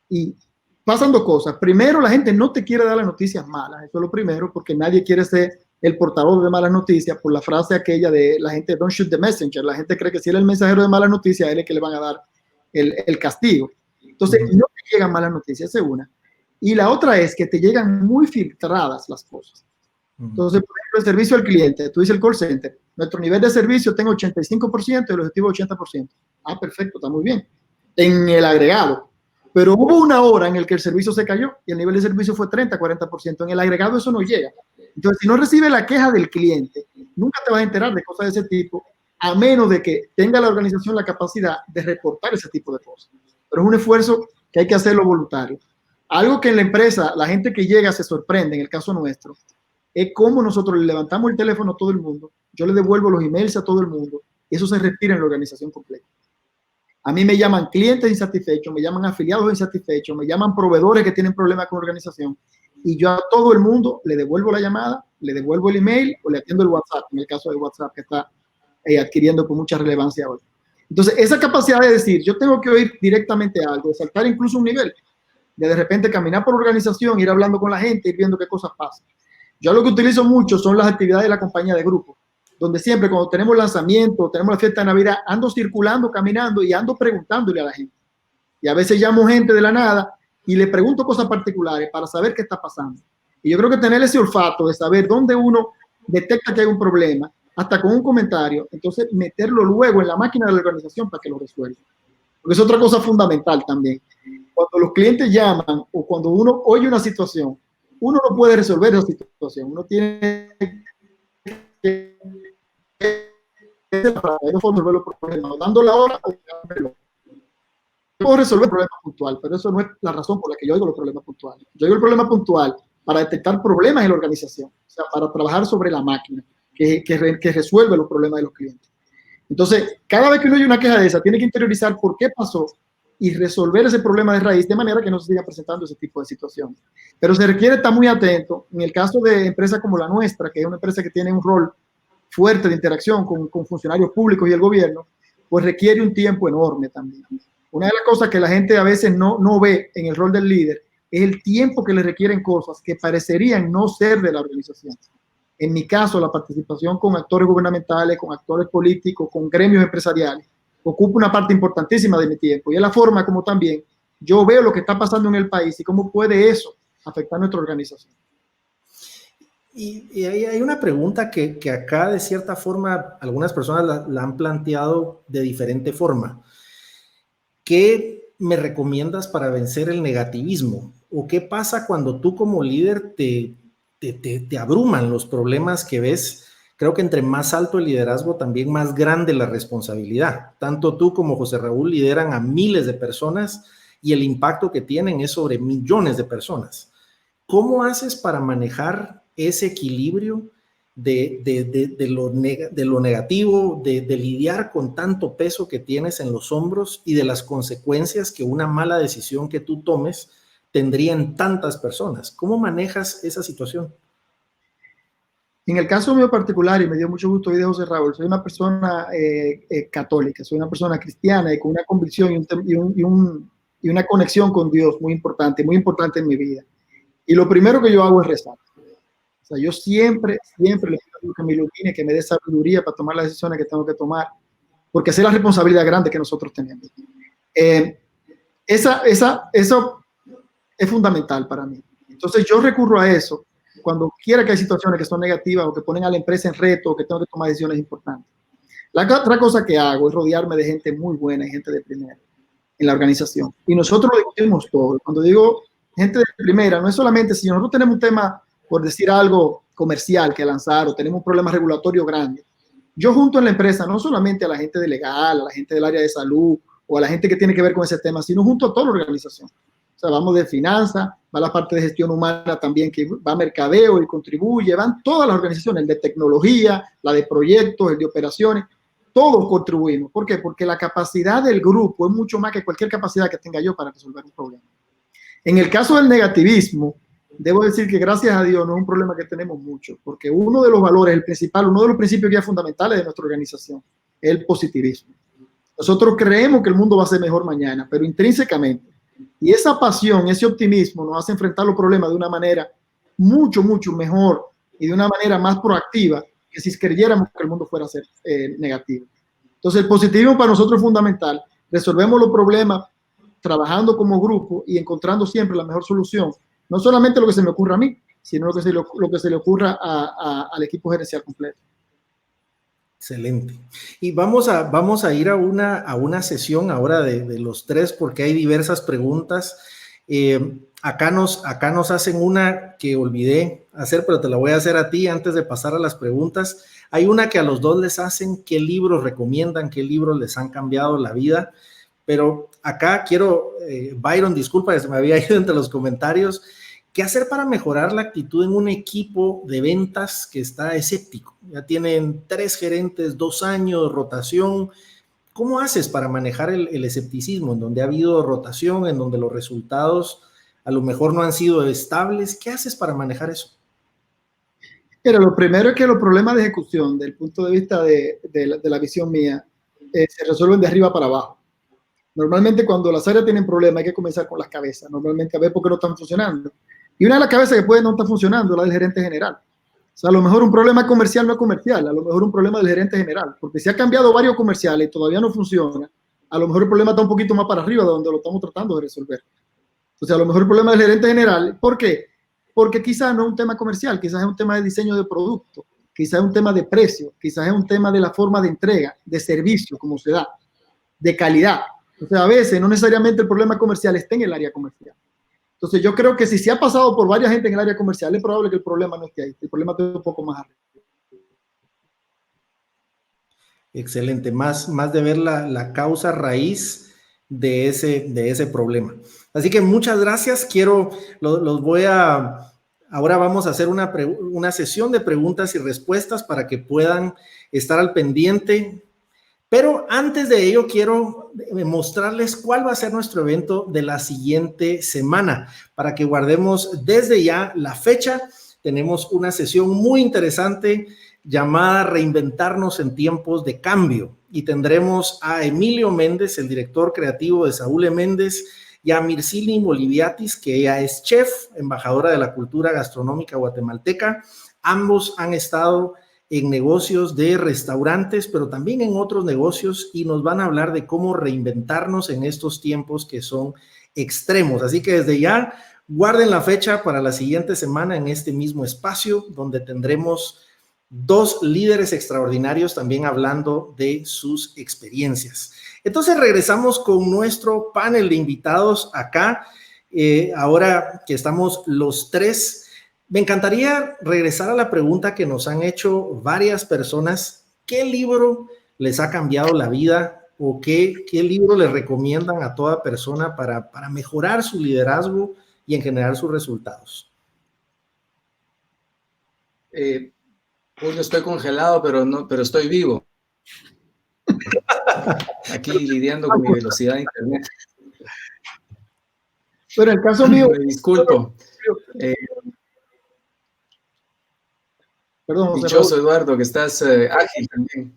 Y pasan dos cosas. Primero, la gente no te quiere dar las noticias malas. Eso es lo primero, porque nadie quiere ser el portador de malas noticias por la frase aquella de la gente, don't shoot the messenger. La gente cree que si él es el mensajero de malas noticias, a él es que le van a dar el castigo. Entonces, no te llegan malas noticias, esa es una. Y la otra es que te llegan muy filtradas las cosas. Entonces, por ejemplo, el servicio al cliente, tú dices el call center, nuestro nivel de servicio tengo 85% y el objetivo 80%. Ah, perfecto, está muy bien. En el agregado. Pero hubo una hora en la que el servicio se cayó y el nivel de servicio fue 30-40%. En el agregado eso no llega. Entonces, si no recibe la queja del cliente, nunca te vas a enterar de cosas de ese tipo, a menos de que tenga la organización la capacidad de reportar ese tipo de cosas. Pero es un esfuerzo que hay que hacerlo voluntario. Algo que en la empresa, la gente que llega se sorprende, en el caso nuestro, es cómo nosotros le levantamos el teléfono a todo el mundo, yo le devuelvo los emails a todo el mundo, y eso se respira en la organización completa. A mí me llaman clientes insatisfechos, me llaman afiliados insatisfechos, me llaman proveedores que tienen problemas con la organización, y yo a todo el mundo le devuelvo la llamada, le devuelvo el email o le atiendo el WhatsApp, en el caso del WhatsApp que está adquiriendo con mucha relevancia hoy. Entonces, esa capacidad de decir, yo tengo que oír directamente algo, de saltar incluso un nivel, de repente caminar por organización, ir hablando con la gente, ir viendo qué cosas pasan. Yo lo que utilizo mucho son las actividades de la compañía de grupo, donde siempre cuando tenemos lanzamiento, tenemos la fiesta de Navidad, ando circulando, caminando y ando preguntándole a la gente. Y a veces llamo gente de la nada y le pregunto cosas particulares para saber qué está pasando. Y yo creo que tener ese olfato de saber dónde uno detecta que hay un problema, hasta con un comentario, entonces meterlo luego en la máquina de la organización para que lo resuelva. Porque es otra cosa fundamental también. Cuando los clientes llaman o cuando uno oye una situación, uno no puede resolver esa situación. Uno tiene que resolver los problemas, dando la hora o dándolo. puedo resolver el problema puntual, pero eso no es la razón por la que yo oigo los problemas puntuales. Yo oigo el problema puntual para detectar problemas en la organización, o sea, para trabajar sobre la máquina que resuelve los problemas de los clientes. Entonces, cada vez que uno oye una queja de esa, tiene que interiorizar por qué pasó y resolver ese problema de raíz de manera que no se siga presentando ese tipo de situaciones. Pero se requiere estar muy atento. En el caso de empresas como la nuestra, que es una empresa que tiene un rol fuerte de interacción con funcionarios públicos y el gobierno, pues requiere un tiempo enorme también. Una de las cosas que la gente a veces no ve en el rol del líder es el tiempo que le requieren cosas que parecerían no ser de la organización. En mi caso, la participación con actores gubernamentales, con actores políticos, con gremios empresariales, ocupa una parte importantísima de mi tiempo. Y es la forma como también yo veo lo que está pasando en el país y cómo puede eso afectar nuestra organización. Y hay una pregunta que acá de cierta forma algunas personas la han planteado de diferente forma. ¿Qué me recomiendas para vencer el negativismo? ¿O qué pasa cuando tú como líder te abruman los problemas que ves? Creo que entre más alto el liderazgo, también más grande la responsabilidad. Tanto tú como José Raúl lideran a miles de personas y el impacto que tienen es sobre millones de personas. ¿Cómo haces para manejar ese equilibrio de lo negativo, de lidiar con tanto peso que tienes en los hombros y de las consecuencias que una mala decisión que tú tomes tendría en tantas personas? ¿Cómo manejas esa situación? En el caso mío particular, y me dio mucho gusto oír de José Raúl, soy una persona católica, soy una persona cristiana y con una convicción y una conexión con Dios muy importante en mi vida. Y lo primero que yo hago es rezar. O sea, yo siempre le pido que me ilumine, que me dé sabiduría para tomar las decisiones que tengo que tomar, porque esa es la responsabilidad grande que nosotros tenemos. Eso es fundamental para mí. Entonces yo recurro a eso cuando quiera que hay situaciones que son negativas o que ponen a la empresa en reto o que tengo que tomar decisiones importantes. La otra cosa que hago es rodearme de gente muy buena y gente de primera en la organización. Y nosotros lo discutimos todo. Cuando digo gente de primera, no es solamente si nosotros tenemos un tema, por decir algo, comercial que lanzar o tenemos un problema regulatorio grande. Yo junto en la empresa, no solamente a la gente de legal, a la gente del área de salud o a la gente que tiene que ver con ese tema, sino junto a toda la organización. O sea, vamos de finanzas, va la parte de gestión humana también, que va mercadeo y contribuye, van todas las organizaciones, el de tecnología, la de proyectos, el de operaciones, todos contribuimos. ¿Por qué? Porque la capacidad del grupo es mucho más que cualquier capacidad que tenga yo para resolver un problema. En el caso del negativismo, debo decir que gracias a Dios no es un problema que tenemos mucho, porque uno de los valores, el principal, uno de los principios ya fundamentales de nuestra organización es el positivismo. Nosotros creemos que el mundo va a ser mejor mañana, pero intrínsecamente. Y esa pasión, ese optimismo nos hace enfrentar los problemas de una manera mucho mejor y de una manera más proactiva que si creyéramos que el mundo fuera a ser negativo. Entonces el positivismo para nosotros es fundamental. Resolvemos los problemas trabajando como grupo y encontrando siempre la mejor solución. No solamente lo que se me ocurra a mí, sino lo que se le ocurra al equipo gerencial completo. Excelente. Y vamos a ir a una sesión ahora de los tres, porque hay diversas preguntas. Acá nos hacen una que olvidé hacer, pero te la voy a hacer a ti antes de pasar a las preguntas. Hay una que a los dos les hacen: ¿qué libros recomiendan? ¿Qué libros les han cambiado la vida? Pero acá quiero, Byron, disculpa que se me había ido entre los comentarios. ¿Qué hacer para mejorar la actitud en un equipo de ventas que está escéptico? Ya tienen 3 gerentes, 2 años, rotación. ¿Cómo haces para manejar el escepticismo en donde ha habido rotación, en donde los resultados a lo mejor no han sido estables? ¿Qué haces para manejar eso? Pero lo primero es que los problemas de ejecución, desde el punto de vista de la visión mía, se resuelven de arriba para abajo. Normalmente cuando las áreas tienen problemas hay que comenzar con las cabezas, normalmente a ver por qué no están funcionando. Y una de las cabezas que puede no estar funcionando es la del gerente general. O sea, a lo mejor un problema comercial no es comercial, a lo mejor un problema del gerente general, porque si ha cambiado varios comerciales y todavía no funciona, a lo mejor el problema está un poquito más para arriba de donde lo estamos tratando de resolver. Entonces, a lo mejor el problema del gerente general, ¿por qué? Porque quizás no es un tema comercial, quizás es un tema de diseño de producto, quizás es un tema de precio, quizás es un tema de la forma de entrega, de servicio, como se da, de calidad. O sea, a veces no necesariamente el problema comercial está en el área comercial. Entonces yo creo que si se ha pasado por varias gente en el área comercial, es probable que el problema no esté ahí, el problema esté un poco más arriba. Excelente, más de ver la causa raíz de ese problema. Así que muchas gracias. Ahora vamos a hacer una sesión de preguntas y respuestas para que puedan estar al pendiente. Pero antes de ello, quiero mostrarles cuál va a ser nuestro evento de la siguiente semana, para que guardemos desde ya la fecha. Tenemos una sesión muy interesante llamada Reinventarnos en tiempos de cambio, y tendremos a Emilio Méndez, el director creativo de Saúl E. Méndez, y a Mircili Boliviatis, que ella es chef, embajadora de la cultura gastronómica guatemalteca. Ambos han estado en negocios de restaurantes, pero también en otros negocios, y nos van a hablar de cómo reinventarnos en estos tiempos que son extremos. Así que desde ya, guarden la fecha para la siguiente semana en este mismo espacio, donde tendremos 2 líderes extraordinarios también hablando de sus experiencias. Entonces regresamos con nuestro panel de invitados acá, ahora que estamos los 3. Me encantaría regresar a la pregunta que nos han hecho varias personas. ¿Qué libro les ha cambiado la vida o qué libro les recomiendan a toda persona para mejorar su liderazgo y en general sus resultados? Julio, estoy congelado, pero estoy vivo. Aquí lidiando con mi velocidad de internet. Pero en el caso mío... Me disculpo. Perdón, dichoso, Eduardo, que estás ágil también.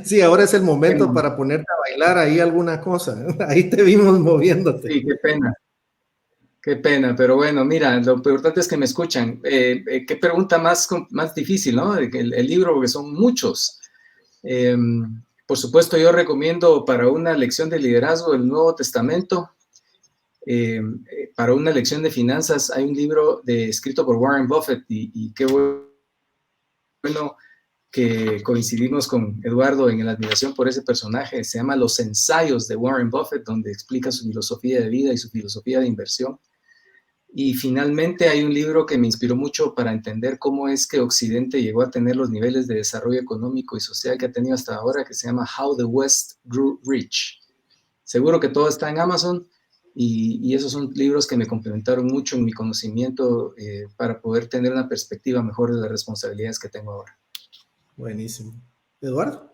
Sí, ahora es el momento para ponerte a bailar ahí alguna cosa. Ahí te vimos moviéndote. Sí, qué pena. Qué pena, pero bueno, mira, lo importante es que me escuchan. Qué pregunta más difícil, ¿no? El libro, porque son muchos. Por supuesto, yo recomiendo para una lección de liderazgo el Nuevo Testamento. Para una lección de finanzas hay un libro escrito por Warren Buffett, y qué bueno que coincidimos con Eduardo en la admiración por ese personaje. Se llama Los Ensayos de Warren Buffett, donde explica su filosofía de vida y su filosofía de inversión. Y finalmente hay un libro que me inspiró mucho para entender cómo es que Occidente llegó a tener los niveles de desarrollo económico y social que ha tenido hasta ahora, que se llama How the West Grew Rich. Seguro que todo está en Amazon, y esos son libros que me complementaron mucho en mi conocimiento para poder tener una perspectiva mejor de las responsabilidades que tengo ahora. Buenísimo. ¿Eduardo?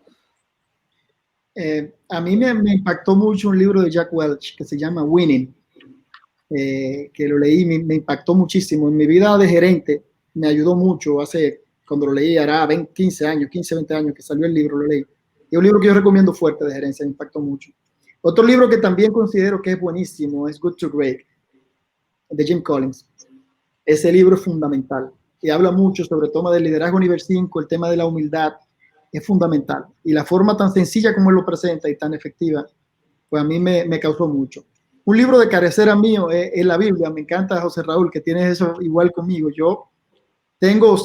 A mí me impactó mucho un libro de Jack Welch que se llama Winning, que lo leí, me impactó muchísimo. En mi vida de gerente me ayudó mucho. Cuando lo leí, hará 15, 20 años que salió el libro, lo leí. Y es un libro que yo recomiendo fuerte de gerencia, me impactó mucho. Otro libro que también considero que es buenísimo es Good to Great, de Jim Collins. Ese libro es fundamental y habla mucho sobre el tema del liderazgo nivel 5, el tema de la humildad, es fundamental. Y la forma tan sencilla como él lo presenta y tan efectiva, pues a mí me causó mucho. Un libro de cabecera mío es la Biblia. Me encanta, José Raúl, que tienes eso igual conmigo. Yo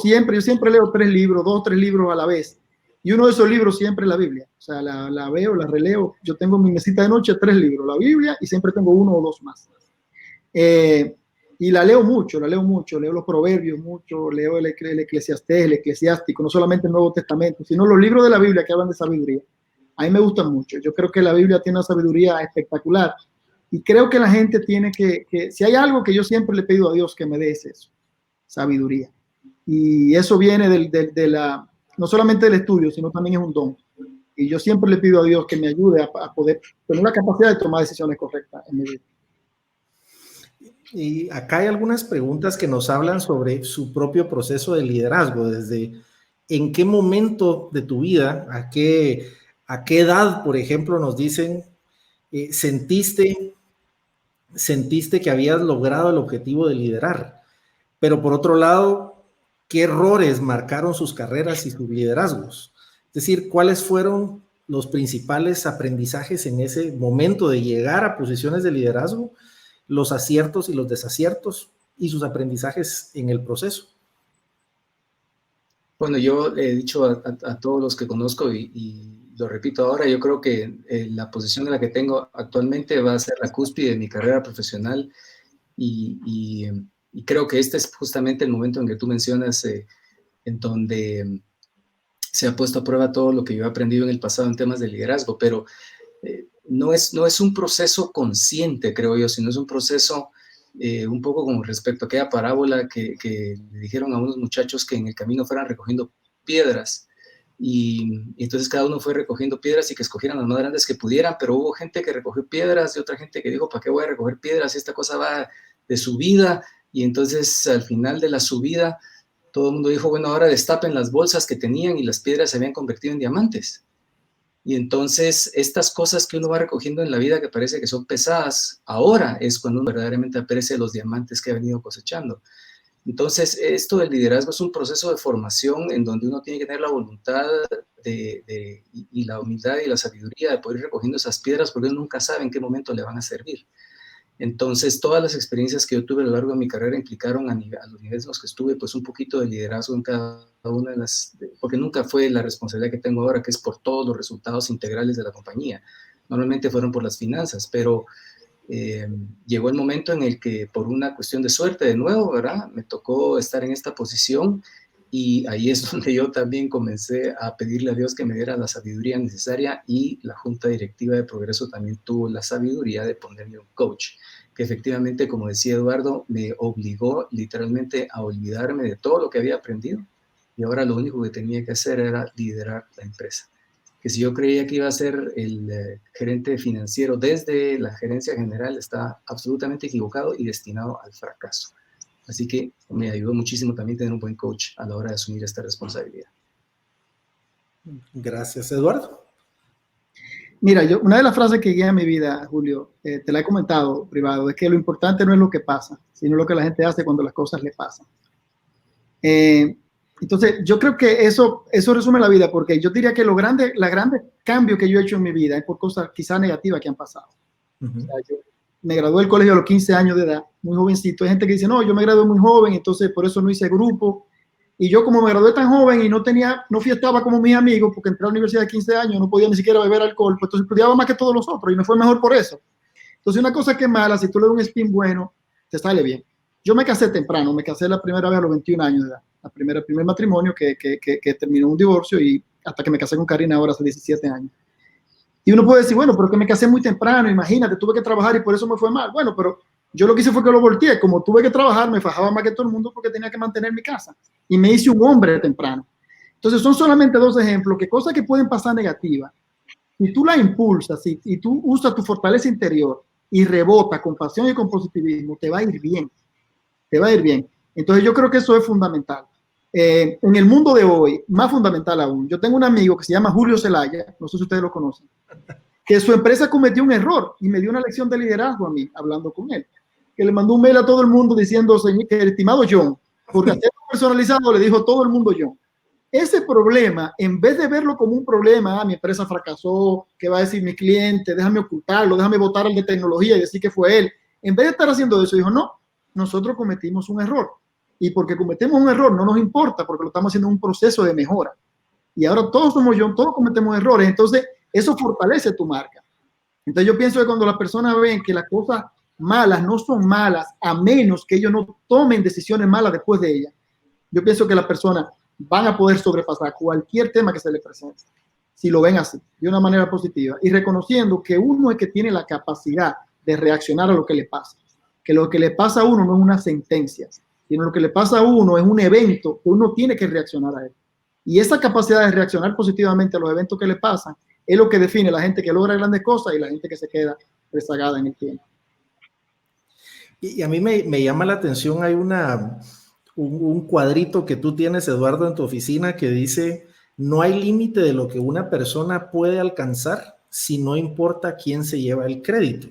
siempre leo 2 o 3 libros a la vez. Y uno de esos libros siempre es la Biblia. O sea, la veo, la releo. Yo tengo en mi mesita de noche 3 libros, la Biblia, y siempre tengo 1 o 2 más. Y la leo mucho. Leo los proverbios mucho, leo el Eclesiastés, el Eclesiástico, no solamente el Nuevo Testamento, sino los libros de la Biblia que hablan de sabiduría. A mí me gustan mucho. Yo creo que la Biblia tiene una sabiduría espectacular. Y creo que la gente tiene que si hay algo que yo siempre le he pedido a Dios que me dé, es eso, sabiduría. Y eso viene no solamente del estudio, sino también es un don. Y yo siempre le pido a Dios que me ayude a poder tener la capacidad de tomar decisiones correctas en mi vida. Y acá hay algunas preguntas que nos hablan sobre su propio proceso de liderazgo, desde en qué momento de tu vida, a qué edad, por ejemplo, nos dicen, sentiste que habías logrado el objetivo de liderar, pero por otro lado, ¿qué errores marcaron sus carreras y sus liderazgos? Es decir, ¿cuáles fueron los principales aprendizajes en ese momento de llegar a posiciones de liderazgo, los aciertos y los desaciertos y sus aprendizajes en el proceso? Bueno, yo he dicho a todos los que conozco y lo repito ahora, yo creo que la posición en la que tengo actualmente va a ser la cúspide de mi carrera profesional, y creo que este es justamente el momento en que tú mencionas, en donde se ha puesto a prueba todo lo que yo he aprendido en el pasado en temas de liderazgo, pero no es un proceso consciente, creo yo, sino es un proceso un poco con respecto a aquella parábola que le dijeron a unos muchachos que en el camino fueran recogiendo piedras. Y entonces cada uno fue recogiendo piedras y que escogieran las más grandes que pudieran, pero hubo gente que recogió piedras y otra gente que dijo, ¿para qué voy a recoger piedras? Esta cosa va de subida. Y entonces al final de la subida todo el mundo dijo, bueno, ahora destapen las bolsas que tenían y las piedras se habían convertido en diamantes. Y entonces estas cosas que uno va recogiendo en la vida que parece que son pesadas, ahora es cuando uno verdaderamente aprecia los diamantes que ha venido cosechando. Entonces, esto del liderazgo es un proceso de formación en donde uno tiene que tener la voluntad y la humildad y la sabiduría de poder ir recogiendo esas piedras porque uno nunca sabe en qué momento le van a servir. Entonces, todas las experiencias que yo tuve a lo largo de mi carrera implicaron a los niveles en los que estuve, pues un poquito de liderazgo en cada una de las, porque nunca fue la responsabilidad que tengo ahora, que es por todos los resultados integrales de la compañía. Normalmente fueron por las finanzas, pero llegó el momento en el que por una cuestión de suerte, de nuevo, ¿verdad? Me tocó estar en esta posición y ahí es donde yo también comencé a pedirle a Dios que me diera la sabiduría necesaria y la Junta Directiva de Progreso también tuvo la sabiduría de ponerme un coach, que efectivamente, como decía Eduardo, me obligó literalmente a olvidarme de todo lo que había aprendido y ahora lo único que tenía que hacer era liderar la empresa. Que si yo creía que iba a ser el gerente financiero desde la gerencia general, está absolutamente equivocado y destinado al fracaso. Así que me ayudó muchísimo también tener un buen coach a la hora de asumir esta responsabilidad. Gracias, Eduardo. Mira, una de las frases que guía mi vida, Julio, te la he comentado privado, es que lo importante no es lo que pasa, sino lo que la gente hace cuando las cosas le pasan. Entonces, yo creo que eso resume la vida, porque yo diría que los grandes cambios que yo he hecho en mi vida es por cosas quizás negativas que han pasado. O sea, yo me gradué del colegio a los 15 años de edad, muy jovencito. Hay gente que dice, no, yo me gradué muy joven, entonces por eso no hice grupo. Y yo como me gradué tan joven y no fiestaba como mis amigos, porque entré a la universidad de 15 años, no podía ni siquiera beber alcohol, pues entonces estudiaba más que todos los otros y me fue mejor por eso. Entonces una cosa que es mala, si tú le das un spin bueno, te sale bien. Yo me casé temprano, me casé la primera vez a los 21 años de edad. El primer matrimonio que terminó un divorcio y hasta que me casé con Karina ahora hace 17 años. Y uno puede decir, bueno, pero que me casé muy temprano, imagínate, tuve que trabajar y por eso me fue mal. Bueno, pero yo lo que hice fue que lo volteé. Como tuve que trabajar, me fajaba más que todo el mundo porque tenía que mantener mi casa. Y me hice un hombre temprano. Entonces son solamente dos ejemplos que cosas que pueden pasar negativas. Si tú la impulsas y tú usas tu fortaleza interior y rebota con pasión y con positivismo, te va a ir bien. Te va a ir bien. Entonces yo creo que eso es fundamental. En el mundo de hoy, más fundamental aún, yo tengo un amigo que se llama Julio Zelaya, no sé si ustedes lo conocen, que su empresa cometió un error y me dio una lección de liderazgo a mí, hablando con él, que le mandó un mail a todo el mundo diciendo, que estimado John, porque hacerlo personalizado le dijo todo el mundo John. Ese problema, en vez de verlo como un problema, mi empresa fracasó, ¿qué va a decir mi cliente? Déjame ocultarlo, déjame votar al de tecnología y decir que fue él. En vez de estar haciendo eso, dijo, no, nosotros cometimos un error. Y porque cometemos un error no nos importa, porque lo estamos haciendo en un proceso de mejora. Y ahora todos somos John, todos cometemos errores. Entonces, eso fortalece tu marca. Entonces, yo pienso que cuando las personas ven que las cosas malas no son malas, a menos que ellos no tomen decisiones malas después de ellas, yo pienso que las personas van a poder sobrepasar cualquier tema que se les presente, si lo ven así, de una manera positiva, y reconociendo que uno es que tiene la capacidad de reaccionar a lo que le pasa, que lo que le pasa a uno no es una sentencia, sino lo que le pasa a uno es un evento que uno tiene que reaccionar a él. Y esa capacidad de reaccionar positivamente a los eventos que le pasan es lo que define la gente que logra grandes cosas y la gente que se queda rezagada en el tiempo. Y a mí me llama la atención, hay un cuadrito que tú tienes, Eduardo, en tu oficina que dice, no hay límite de lo que una persona puede alcanzar si no importa quién se lleva el crédito.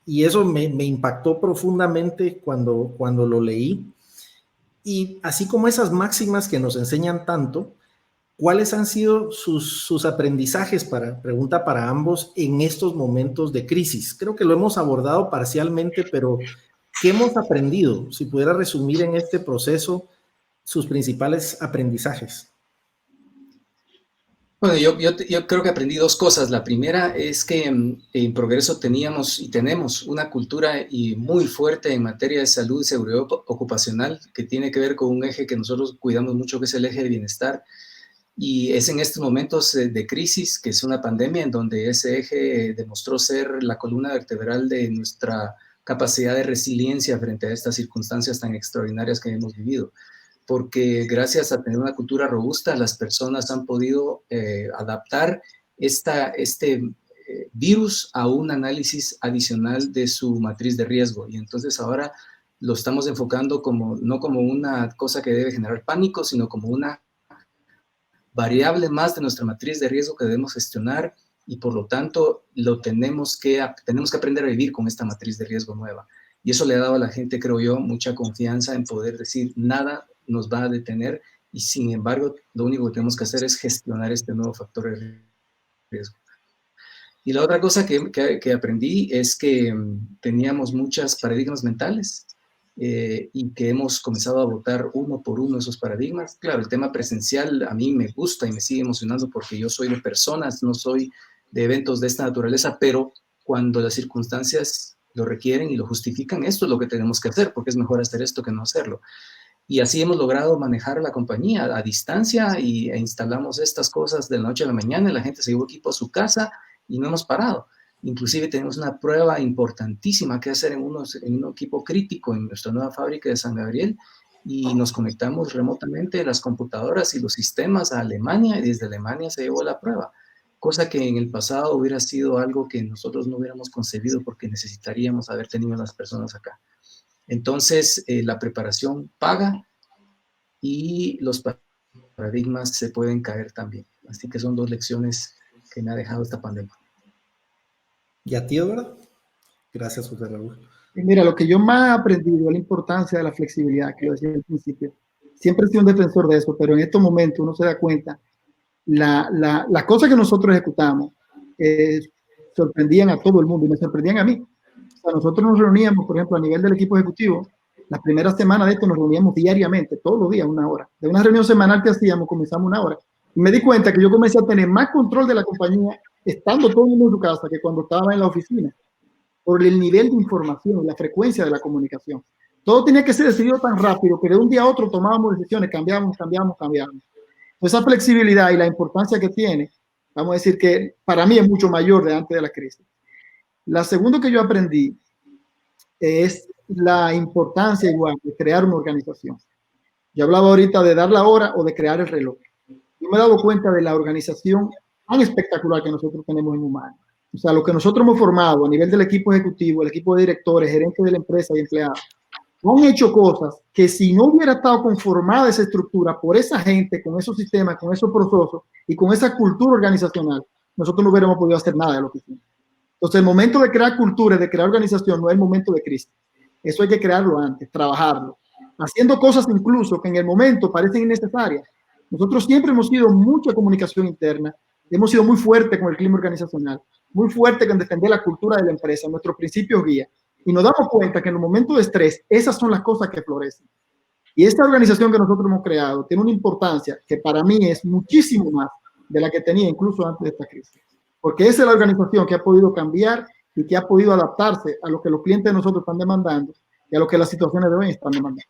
Y eso me impactó profundamente cuando lo leí. Y así como esas máximas que nos enseñan tanto, ¿cuáles han sido sus aprendizajes, pregunta para ambos, en estos momentos de crisis? Creo que lo hemos abordado parcialmente, pero ¿qué hemos aprendido? Si pudiera resumir en este proceso sus principales aprendizajes. Bueno, yo creo que aprendí dos cosas. La primera es que en Progreso teníamos y tenemos una cultura muy fuerte en materia de salud y seguridad ocupacional que tiene que ver con un eje que nosotros cuidamos mucho, que es el eje de bienestar. Y es en estos momentos de crisis, que es una pandemia, en donde ese eje demostró ser la columna vertebral de nuestra capacidad de resiliencia frente a estas circunstancias tan extraordinarias que hemos vivido. Porque gracias a tener una cultura robusta, las personas han podido adaptar este virus a un análisis adicional de su matriz de riesgo. Y entonces ahora lo estamos enfocando no como una cosa que debe generar pánico, sino como una variable más de nuestra matriz de riesgo que debemos gestionar, y por lo tanto tenemos que aprender a vivir con esta matriz de riesgo nueva. Y eso le ha dado a la gente, creo yo, mucha confianza en poder decir nada nos va a detener, y sin embargo lo único que tenemos que hacer es gestionar este nuevo factor de riesgo. Y la otra cosa que aprendí es que teníamos muchos paradigmas mentales, y que hemos comenzado a votar uno por uno esos paradigmas. Claro, el tema presencial a mí me gusta y me sigue emocionando porque yo soy de personas, no soy de eventos de esta naturaleza, pero cuando las circunstancias lo requieren y lo justifican, esto es lo que tenemos que hacer, porque es mejor hacer esto que no hacerlo. Y así hemos logrado manejar la compañía a distancia e instalamos estas cosas de la noche a la mañana, y la gente se llevó equipo a su casa y no hemos parado. Inclusive tenemos una prueba importantísima que hacer en un equipo crítico en nuestra nueva fábrica de San Gabriel, y nos conectamos remotamente las computadoras y los sistemas a Alemania, y desde Alemania se llevó la prueba, cosa que en el pasado hubiera sido algo que nosotros no hubiéramos concebido porque necesitaríamos haber tenido a las personas acá. Entonces, la preparación paga y los paradigmas se pueden caer también. Así que son dos lecciones que me ha dejado esta pandemia. ¿Y a ti, Eduardo? Gracias, José Raúl. Y mira, lo que yo más he aprendido es la importancia de la flexibilidad, que lo decía al principio. Siempre he sido un defensor de eso, pero en estos momentos uno se da cuenta, las cosas que nosotros ejecutamos sorprendían a todo el mundo y me sorprendían a mí. O sea, nosotros nos reuníamos, por ejemplo, a nivel del equipo ejecutivo, las primeras semanas de esto nos reuníamos diariamente, todos los días, 1 hora. De una reunión semanal que hacíamos, comenzamos 1 hora. Y me di cuenta que yo comencé a tener más control de la compañía estando todo el mundo en su casa que cuando estaba en la oficina, por el nivel de información y la frecuencia de la comunicación. Todo tenía que ser decidido tan rápido que de un día a otro tomábamos decisiones, cambiábamos. Esa flexibilidad y la importancia que tiene, vamos a decir que para mí es mucho mayor de antes de la crisis. La segunda que yo aprendí es la importancia igual de crear una organización. Yo hablaba ahorita de dar la hora o de crear el reloj. Yo me he dado cuenta de la organización tan espectacular que nosotros tenemos en Humana. O sea, lo que nosotros hemos formado a nivel del equipo ejecutivo, el equipo de directores, gerentes de la empresa y empleados, han hecho cosas que si no hubiera estado conformada esa estructura por esa gente, con esos sistemas, con esos procesos y con esa cultura organizacional, nosotros no hubiéramos podido hacer nada de lo que hicimos. Entonces, el momento de crear cultura, de crear organización, no es el momento de crisis. Eso hay que crearlo antes, trabajarlo, haciendo cosas incluso que en el momento parecen innecesarias. Nosotros siempre hemos sido mucha comunicación interna, hemos sido muy fuertes con el clima organizacional, muy fuertes con defender la cultura de la empresa, nuestros principios guía. Y nos damos cuenta que en los momentos de estrés, esas son las cosas que florecen. Y esta organización que nosotros hemos creado tiene una importancia que para mí es muchísimo más de la que tenía incluso antes de esta crisis. Porque esa es la organización que ha podido cambiar y que ha podido adaptarse a lo que los clientes de nosotros están demandando y a lo que las situaciones de hoy están demandando.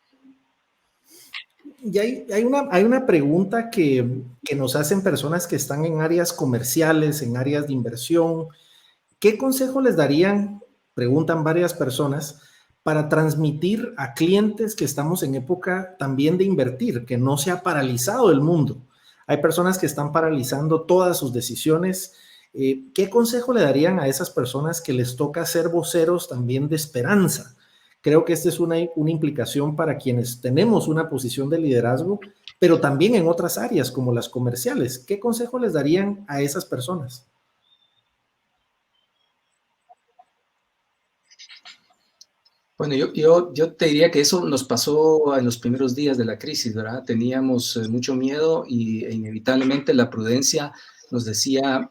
Y hay una pregunta que nos hacen personas que están en áreas comerciales, en áreas de inversión. ¿Qué consejo les darían, preguntan varias personas, para transmitir a clientes que estamos en época también de invertir, que no se ha paralizado el mundo? Hay personas que están paralizando todas sus decisiones. ¿Qué consejo le darían a esas personas que les toca ser voceros también de esperanza? Creo que esta es una implicación para quienes tenemos una posición de liderazgo, pero también en otras áreas como las comerciales. ¿Qué consejo les darían a esas personas? Bueno, yo te diría que eso nos pasó en los primeros días de la crisis, ¿verdad? Teníamos mucho miedo e inevitablemente la prudencia nos decía,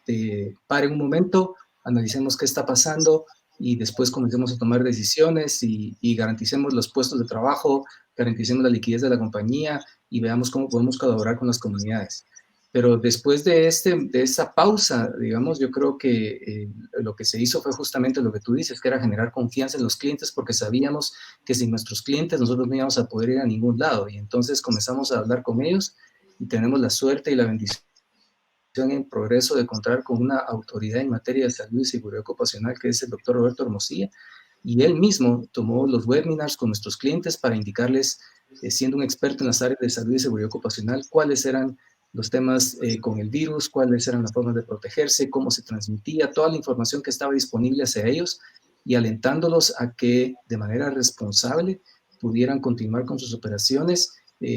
paren un momento, analicemos qué está pasando y después comencemos a tomar decisiones y garanticemos los puestos de trabajo, garanticemos la liquidez de la compañía y veamos cómo podemos colaborar con las comunidades. Pero después de esa pausa, digamos, yo creo que lo que se hizo fue justamente lo que tú dices, que era generar confianza en los clientes, porque sabíamos que sin nuestros clientes nosotros no íbamos a poder ir a ningún lado. Y entonces comenzamos a hablar con ellos y tenemos la suerte y la bendición en progreso de contar con una autoridad en materia de salud y seguridad ocupacional, que es el doctor Roberto Hermosilla, y él mismo tomó los webinars con nuestros clientes para indicarles, siendo un experto en las áreas de salud y seguridad ocupacional, cuáles eran los temas con el virus, cuáles eran las formas de protegerse, cómo se transmitía, toda la información que estaba disponible hacia ellos, y alentándolos a que de manera responsable pudieran continuar con sus operaciones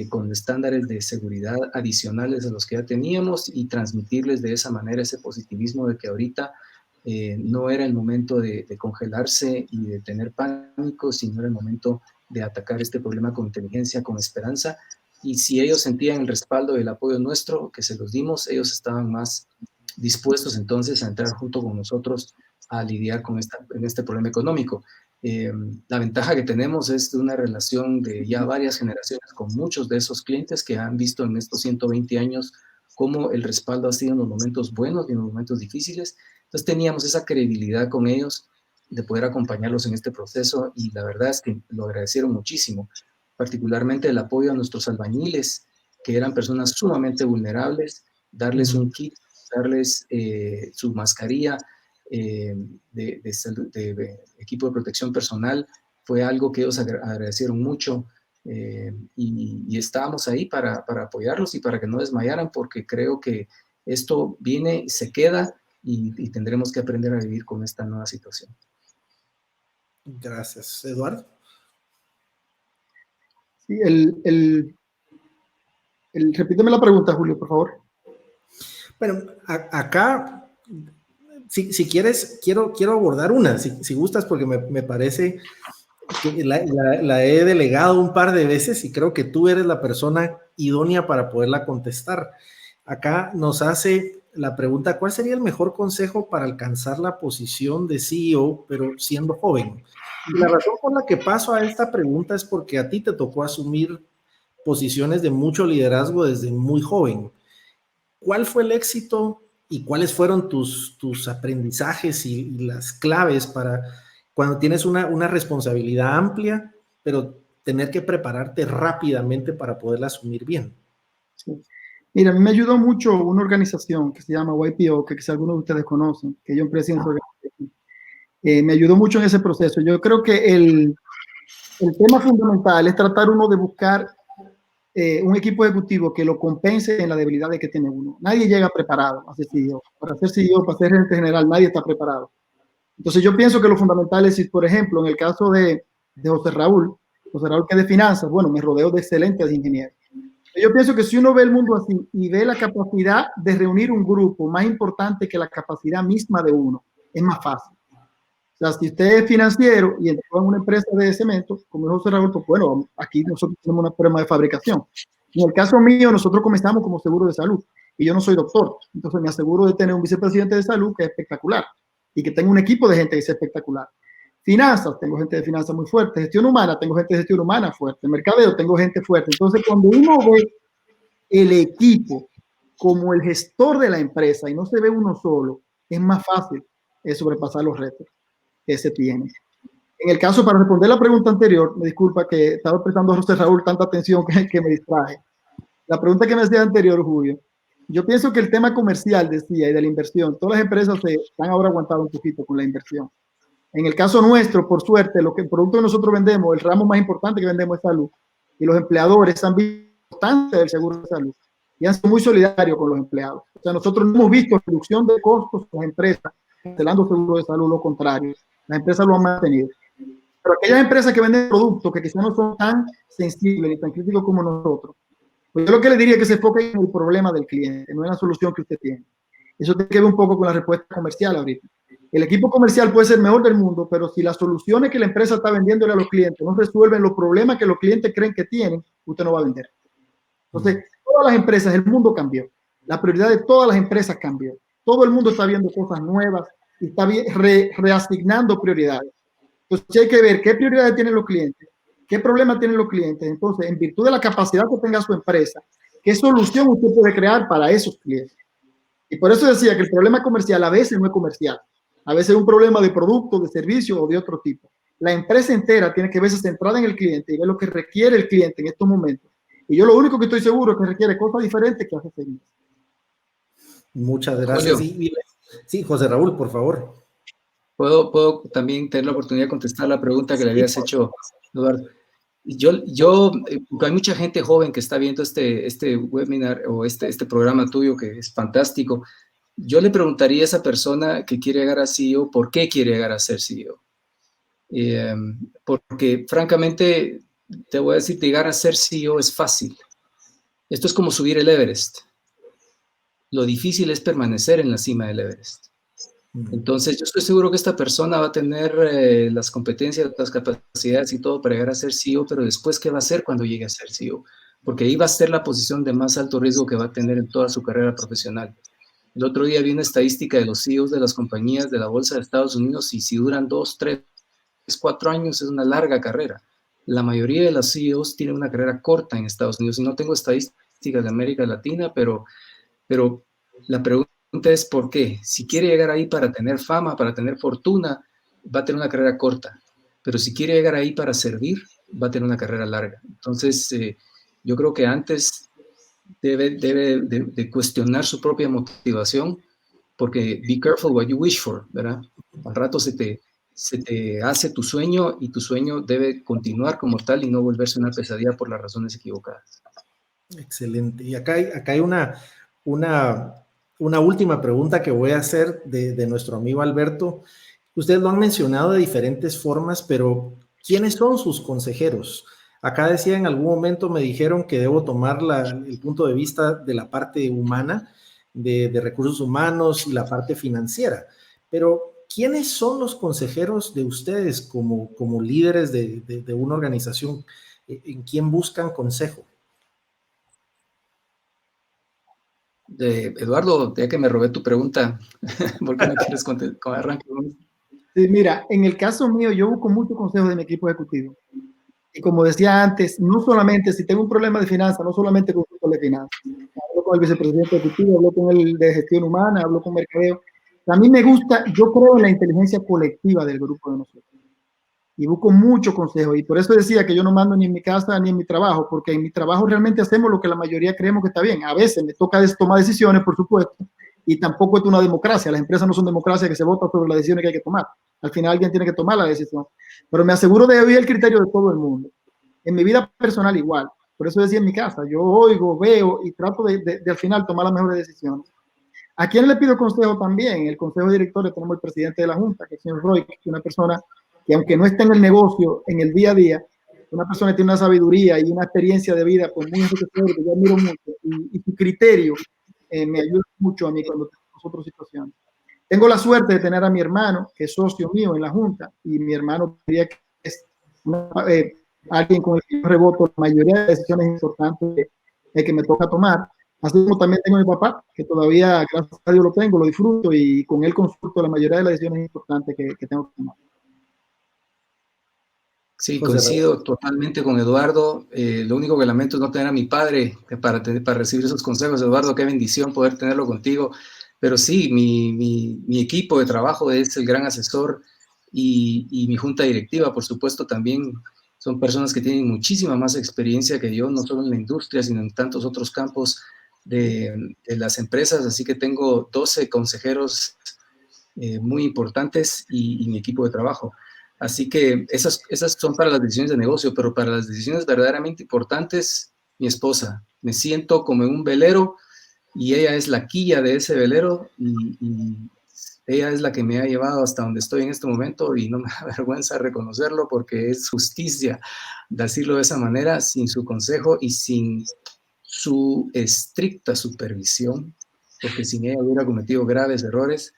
con estándares de seguridad adicionales a los que ya teníamos, y transmitirles de esa manera ese positivismo de que ahorita no era el momento de congelarse y de tener pánico, sino era el momento de atacar este problema con inteligencia, con esperanza. Y si ellos sentían el respaldo y el apoyo nuestro que se los dimos, ellos estaban más dispuestos entonces a entrar junto con nosotros a lidiar con este problema económico. La ventaja que tenemos es de una relación de ya varias generaciones con muchos de esos clientes que han visto en estos 120 años cómo el respaldo ha sido en los momentos buenos y en los momentos difíciles. Entonces teníamos esa credibilidad con ellos de poder acompañarlos en este proceso, y la verdad es que lo agradecieron muchísimo, particularmente el apoyo a nuestros albañiles, que eran personas sumamente vulnerables, darles un kit, darles su mascarilla, de equipo de protección personal, fue algo que ellos agradecieron mucho, y estábamos ahí para apoyarlos y para que no desmayaran, porque creo que esto viene, se queda, y tendremos que aprender a vivir con esta nueva situación. Gracias. Eduardo. Sí, repíteme la pregunta, Julio, por favor. Bueno, acá, si quieres, quiero abordar una, si gustas, porque me parece que la he delegado un par de veces y creo que tú eres la persona idónea para poderla contestar. Acá nos hace la pregunta: ¿cuál sería el mejor consejo para alcanzar la posición de CEO, pero siendo joven? Y la razón por la que paso a esta pregunta es porque a ti te tocó asumir posiciones de mucho liderazgo desde muy joven. ¿Cuál fue el éxito y cuáles fueron tus aprendizajes y las claves para cuando tienes una responsabilidad amplia, pero tener que prepararte rápidamente para poderla asumir bien? Sí. Mira, a mí me ayudó mucho una organización que se llama YPO, que quizá algunos de ustedes conocen, que yo empecé en su organización. Me ayudó mucho en ese proceso. Yo creo que el tema fundamental es tratar uno de buscar un equipo ejecutivo que lo compense en la debilidad que tiene uno. Nadie llega preparado a ser CEO. Para ser CEO, para ser gerente general, nadie está preparado. Entonces yo pienso que lo fundamental es, si, por ejemplo, en el caso de José Raúl, que es de finanzas, bueno, me rodeo de excelentes ingenieros. Yo pienso que si uno ve el mundo así y ve la capacidad de reunir un grupo más importante que la capacidad misma de uno, es más fácil. O sea, si usted es financiero y entró en una empresa de cemento, como José Raúl, pues bueno, aquí nosotros tenemos una prueba de fabricación. En el caso mío, nosotros comenzamos como seguro de salud y yo no soy doctor, entonces me aseguro de tener un vicepresidente de salud que es espectacular y que tenga un equipo de gente que es espectacular. Finanzas, tengo gente de finanzas muy fuerte. Gestión humana, tengo gente de gestión humana fuerte. Mercadeo, tengo gente fuerte. Entonces, cuando uno ve el equipo como el gestor de la empresa y no se ve uno solo, es más fácil sobrepasar los retos que se tienen. En el caso, para responder la pregunta anterior, me disculpa que estaba prestando a José Raúl tanta atención que me distraje. La pregunta que me hacía anterior, Julio, yo pienso que el tema comercial, decía, y de la inversión, todas las empresas se están ahora aguantando un poquito con la inversión. En el caso nuestro, por suerte, el producto que nosotros vendemos, el ramo más importante que vendemos es salud, y los empleadores han visto bastante del seguro de salud y han sido muy solidarios con los empleados. O sea, nosotros no hemos visto reducción de costos con las empresas cancelando seguro de salud, lo contrario, las empresas lo han mantenido. Pero aquellas empresas que venden productos que quizás no son tan sensibles ni tan críticos como nosotros, pues yo lo que le diría es que se enfoque en el problema del cliente, no en la solución que usted tiene. Eso tiene que ver un poco con la respuesta comercial ahorita. El equipo comercial puede ser el mejor del mundo, pero si las soluciones que la empresa está vendiéndole a los clientes no resuelven los problemas que los clientes creen que tienen, usted no va a vender. Entonces, todas las empresas, el mundo cambió. La prioridad de todas las empresas cambió. Todo el mundo está viendo cosas nuevas y está reasignando prioridades. Entonces, hay que ver qué prioridades tienen los clientes, qué problemas tienen los clientes. Entonces, en virtud de la capacidad que tenga su empresa, qué solución usted puede crear para esos clientes. Y por eso decía que el problema comercial a veces no es comercial. A veces es un problema de producto, de servicio o de otro tipo. La empresa entera tiene que verse centrada en el cliente y ver lo que requiere el cliente en estos momentos Y yo lo único que estoy seguro es que requiere cosas diferentes que hace 6 meses. Muchas gracias. Sí, José Raúl, por favor. ¿Puedo también tener la oportunidad de contestar la pregunta que le habías hecho, Eduardo? Porque hay mucha gente joven que está viendo este webinar o este programa tuyo que es fantástico. Yo le preguntaría a esa persona que quiere llegar a CEO, ¿por qué quiere llegar a ser CEO? Porque francamente, te voy a decir, llegar a ser CEO es fácil. Esto es como subir el Everest. Lo difícil es permanecer en la cima del Everest. Entonces, yo estoy seguro que esta persona va a tener las competencias, las capacidades y todo para llegar a ser CEO, pero después, ¿qué va a hacer cuando llegue a ser CEO? Porque ahí va a ser la posición de más alto riesgo que va a tener en toda su carrera profesional. El otro día vi una estadística de los CEOs de las compañías de la Bolsa de Estados Unidos y si duran 2, 3, 4 años es una larga carrera. La mayoría de los CEOs tienen una carrera corta en Estados Unidos y no tengo estadísticas de América Latina, pero la pregunta es ¿por qué? Si quiere llegar ahí para tener fama, para tener fortuna, va a tener una carrera corta. Pero si quiere llegar ahí para servir, va a tener una carrera larga. Entonces, yo creo que antes debe de cuestionar su propia motivación, porque be careful what you wish for, ¿verdad? Al rato se te hace tu sueño y tu sueño debe continuar como tal y no volverse una pesadilla por las razones equivocadas. Excelente. Y acá hay una última pregunta que voy a hacer de nuestro amigo Alberto. Ustedes lo han mencionado de diferentes formas, pero ¿quiénes son sus consejeros? Acá decía, en algún momento me dijeron que debo tomar el punto de vista de la parte humana, de recursos humanos y la parte financiera. Pero, ¿quiénes son los consejeros de ustedes como líderes de una organización? ¿En quién buscan consejo? Eduardo, ya que me robé tu pregunta, ¿por qué no quieres arrancar? Sí, mira, en el caso mío, yo busco mucho consejo de mi equipo ejecutivo. Y como decía antes, no solamente si tengo un problema de finanzas, no solamente con el de finanzas. Hablo con el vicepresidente ejecutivo, hablo con el de gestión humana, hablo con mercadeo. A mí me gusta, yo creo en la inteligencia colectiva del grupo de nosotros. Y busco mucho consejo. Y por eso decía que yo no mando ni en mi casa ni en mi trabajo, porque en mi trabajo realmente hacemos lo que la mayoría creemos que está bien. A veces me toca tomar decisiones, por supuesto, y tampoco es una democracia. Las empresas no son democracia que se vota sobre las decisiones que hay que tomar. Al final alguien tiene que tomar la decisión. Pero me aseguro de oír el criterio de todo el mundo. En mi vida personal igual. Por eso decía en mi casa, yo oigo, veo y trato de al final tomar las mejores decisiones. ¿A quién le pido consejo también? El consejo de directores tenemos el presidente de la Junta, que es el señor Roy, que es una persona que aunque no esté en el negocio, en el día a día, una persona que tiene una sabiduría y una experiencia de vida pues muy enriquecedora, que yo admiro mucho, y su criterio me ayuda mucho a mí cuando tenemos otras situaciones. Tengo la suerte de tener a mi hermano, que es socio mío en la Junta, y mi hermano diría que es alguien con el que yo reboto la mayoría de decisiones importantes que me toca tomar. Así como también tengo a mi papá, que todavía, gracias a Dios, lo tengo, lo disfruto, y con él consulto la mayoría de las decisiones importantes que tengo que tomar. Sí, coincido totalmente con Eduardo. Lo único que lamento es no tener a mi padre para recibir esos consejos. Eduardo, qué bendición poder tenerlo contigo. Pero sí, mi equipo de trabajo es el gran asesor y mi junta directiva, por supuesto, también son personas que tienen muchísima más experiencia que yo, no solo en la industria, sino en tantos otros campos de las empresas. Así que tengo 12 consejeros muy importantes y mi equipo de trabajo. Así que esas son para las decisiones de negocio, pero para las decisiones verdaderamente importantes, mi esposa. Me siento como en un velero y ella es la quilla de ese velero y ella es la que me ha llevado hasta donde estoy en este momento y no me da vergüenza reconocerlo porque es justicia decirlo de esa manera, sin su consejo y sin su estricta supervisión, porque sin ella hubiera cometido graves errores.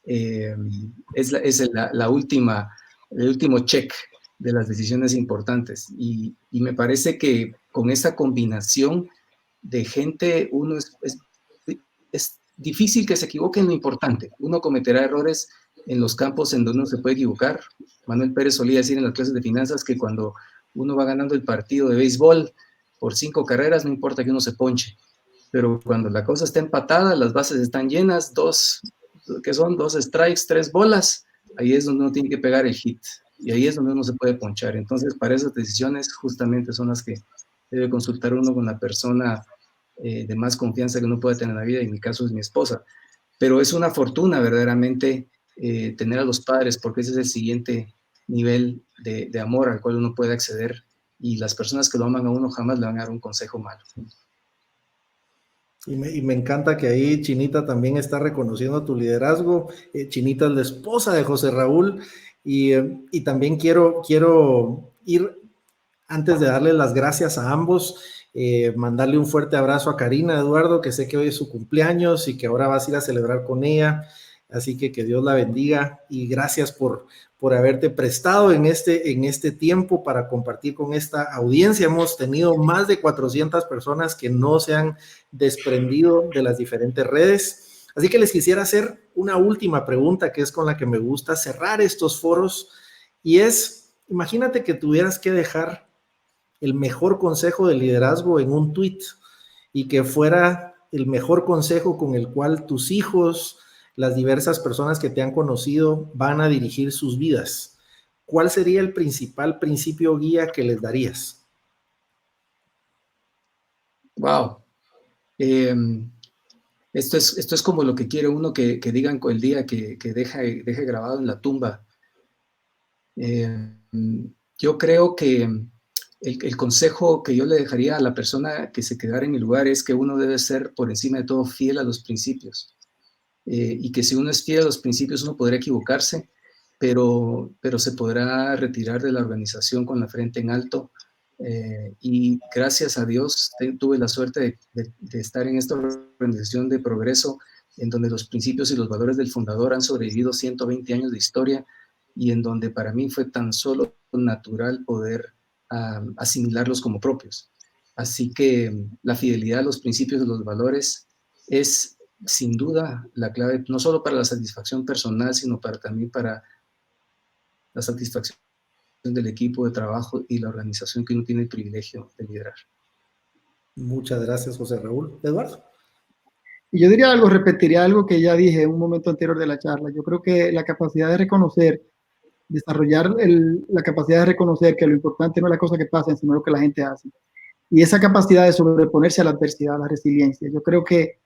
Es la última... el último check de las decisiones importantes y me parece que con esta combinación de gente uno es difícil que se equivoque en lo importante. Uno cometerá errores en los campos en donde uno se puede equivocar. Manuel Pérez solía decir en las clases de finanzas que cuando uno va ganando el partido de béisbol por 5 carreras no importa que uno se ponche, pero cuando la cosa está empatada, las bases están llenas, 2 strikes, 3 bolas, ahí es donde uno tiene que pegar el hit y ahí es donde uno se puede ponchar. Entonces, para esas decisiones justamente son las que debe consultar uno con la persona de más confianza que uno pueda tener en la vida, y en mi caso es mi esposa. Pero es una fortuna verdaderamente tener a los padres, porque ese es el siguiente nivel de amor al cual uno puede acceder, y las personas que lo aman a uno jamás le van a dar un consejo malo. Y me encanta que ahí Chinita también está reconociendo tu liderazgo. Chinita es la esposa de José Raúl, y también quiero ir, antes de darle las gracias a ambos, mandarle un fuerte abrazo a Karina, Eduardo, que sé que hoy es su cumpleaños y que ahora vas a ir a celebrar con ella, así que Dios la bendiga, y gracias por haberte prestado en este tiempo para compartir con esta audiencia. Hemos tenido más de 400 personas que no se han desprendido de las diferentes redes, así que les quisiera hacer una última pregunta, que es con la que me gusta cerrar estos foros, y es: imagínate que tuvieras que dejar el mejor consejo de liderazgo en un tweet, y que fuera el mejor consejo con el cual tus hijos, las diversas personas que te han conocido, van a dirigir sus vidas. ¿Cuál sería el principal principio guía que les darías? Wow. Esto es como lo que quiere uno que digan el día que deje grabado en la tumba. Yo creo que el consejo que yo le dejaría a la persona que se quedara en mi lugar es que uno debe ser, por encima de todo, fiel a los principios. Y que si uno es fiel a los principios, uno podrá equivocarse, pero se podrá retirar de la organización con la frente en alto. Y gracias a Dios tuve la suerte de estar en esta organización de progreso, en donde los principios y los valores del fundador han sobrevivido 120 años de historia, y en donde para mí fue tan solo natural poder asimilarlos como propios. Así que la fidelidad a los principios y los valores es sin duda la clave, no solo para la satisfacción personal, sino también para la satisfacción del equipo de trabajo y la organización que uno tiene el privilegio de liderar. Muchas gracias, José Raúl. Eduardo. Y yo diría algo, repetiría algo que ya dije en un momento anterior de la charla. Yo creo que la capacidad de reconocer, desarrollar la capacidad de reconocer que lo importante no es la cosa que pasa, sino lo que la gente hace. Y esa capacidad de sobreponerse a la adversidad, a la resiliencia. Yo creo que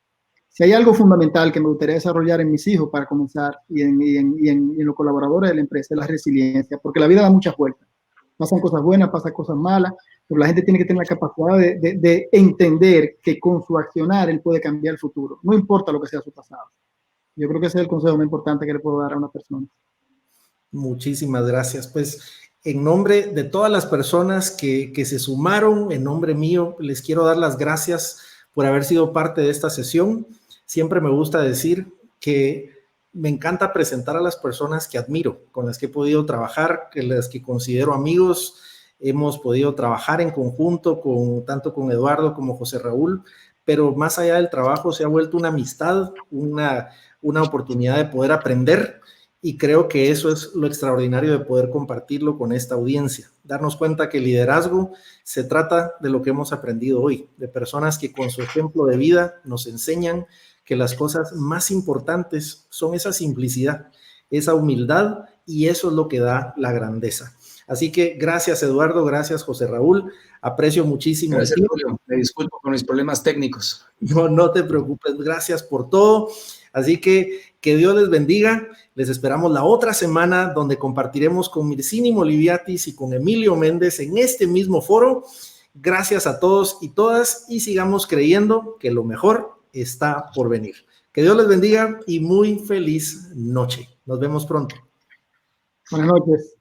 si hay algo fundamental que me gustaría desarrollar en mis hijos para comenzar, y en los colaboradores de la empresa, es la resiliencia, porque la vida da muchas vueltas. Pasan cosas buenas, pasan cosas malas, pero la gente tiene que tener la capacidad de entender que con su accionar él puede cambiar el futuro, no importa lo que sea su pasado. Yo creo que ese es el consejo más importante que le puedo dar a una persona. Muchísimas gracias. Pues en nombre de todas las personas que se sumaron, en nombre mío, les quiero dar las gracias por haber sido parte de esta sesión. Siempre me gusta decir que me encanta presentar a las personas que admiro, con las que he podido trabajar, las que considero amigos. Hemos podido trabajar en conjunto, tanto con Eduardo como José Raúl, pero más allá del trabajo se ha vuelto una amistad, una oportunidad de poder aprender, y creo que eso es lo extraordinario de poder compartirlo con esta audiencia. Darnos cuenta que el liderazgo se trata de lo que hemos aprendido hoy, de personas que con su ejemplo de vida nos enseñan que las cosas más importantes son esa simplicidad, esa humildad, y eso es lo que da la grandeza. Así que gracias, Eduardo, gracias, José Raúl, aprecio muchísimo. Gracias, Julio. Me disculpo por mis problemas técnicos. No te preocupes, gracias por todo. Así que Dios les bendiga. Les esperamos la otra semana, donde compartiremos con Mircini Moliviatis y con Emilio Méndez en este mismo foro. Gracias a todos y todas, y sigamos creyendo que lo mejor está por venir. Que Dios les bendiga y muy feliz noche. Nos vemos pronto. Buenas noches.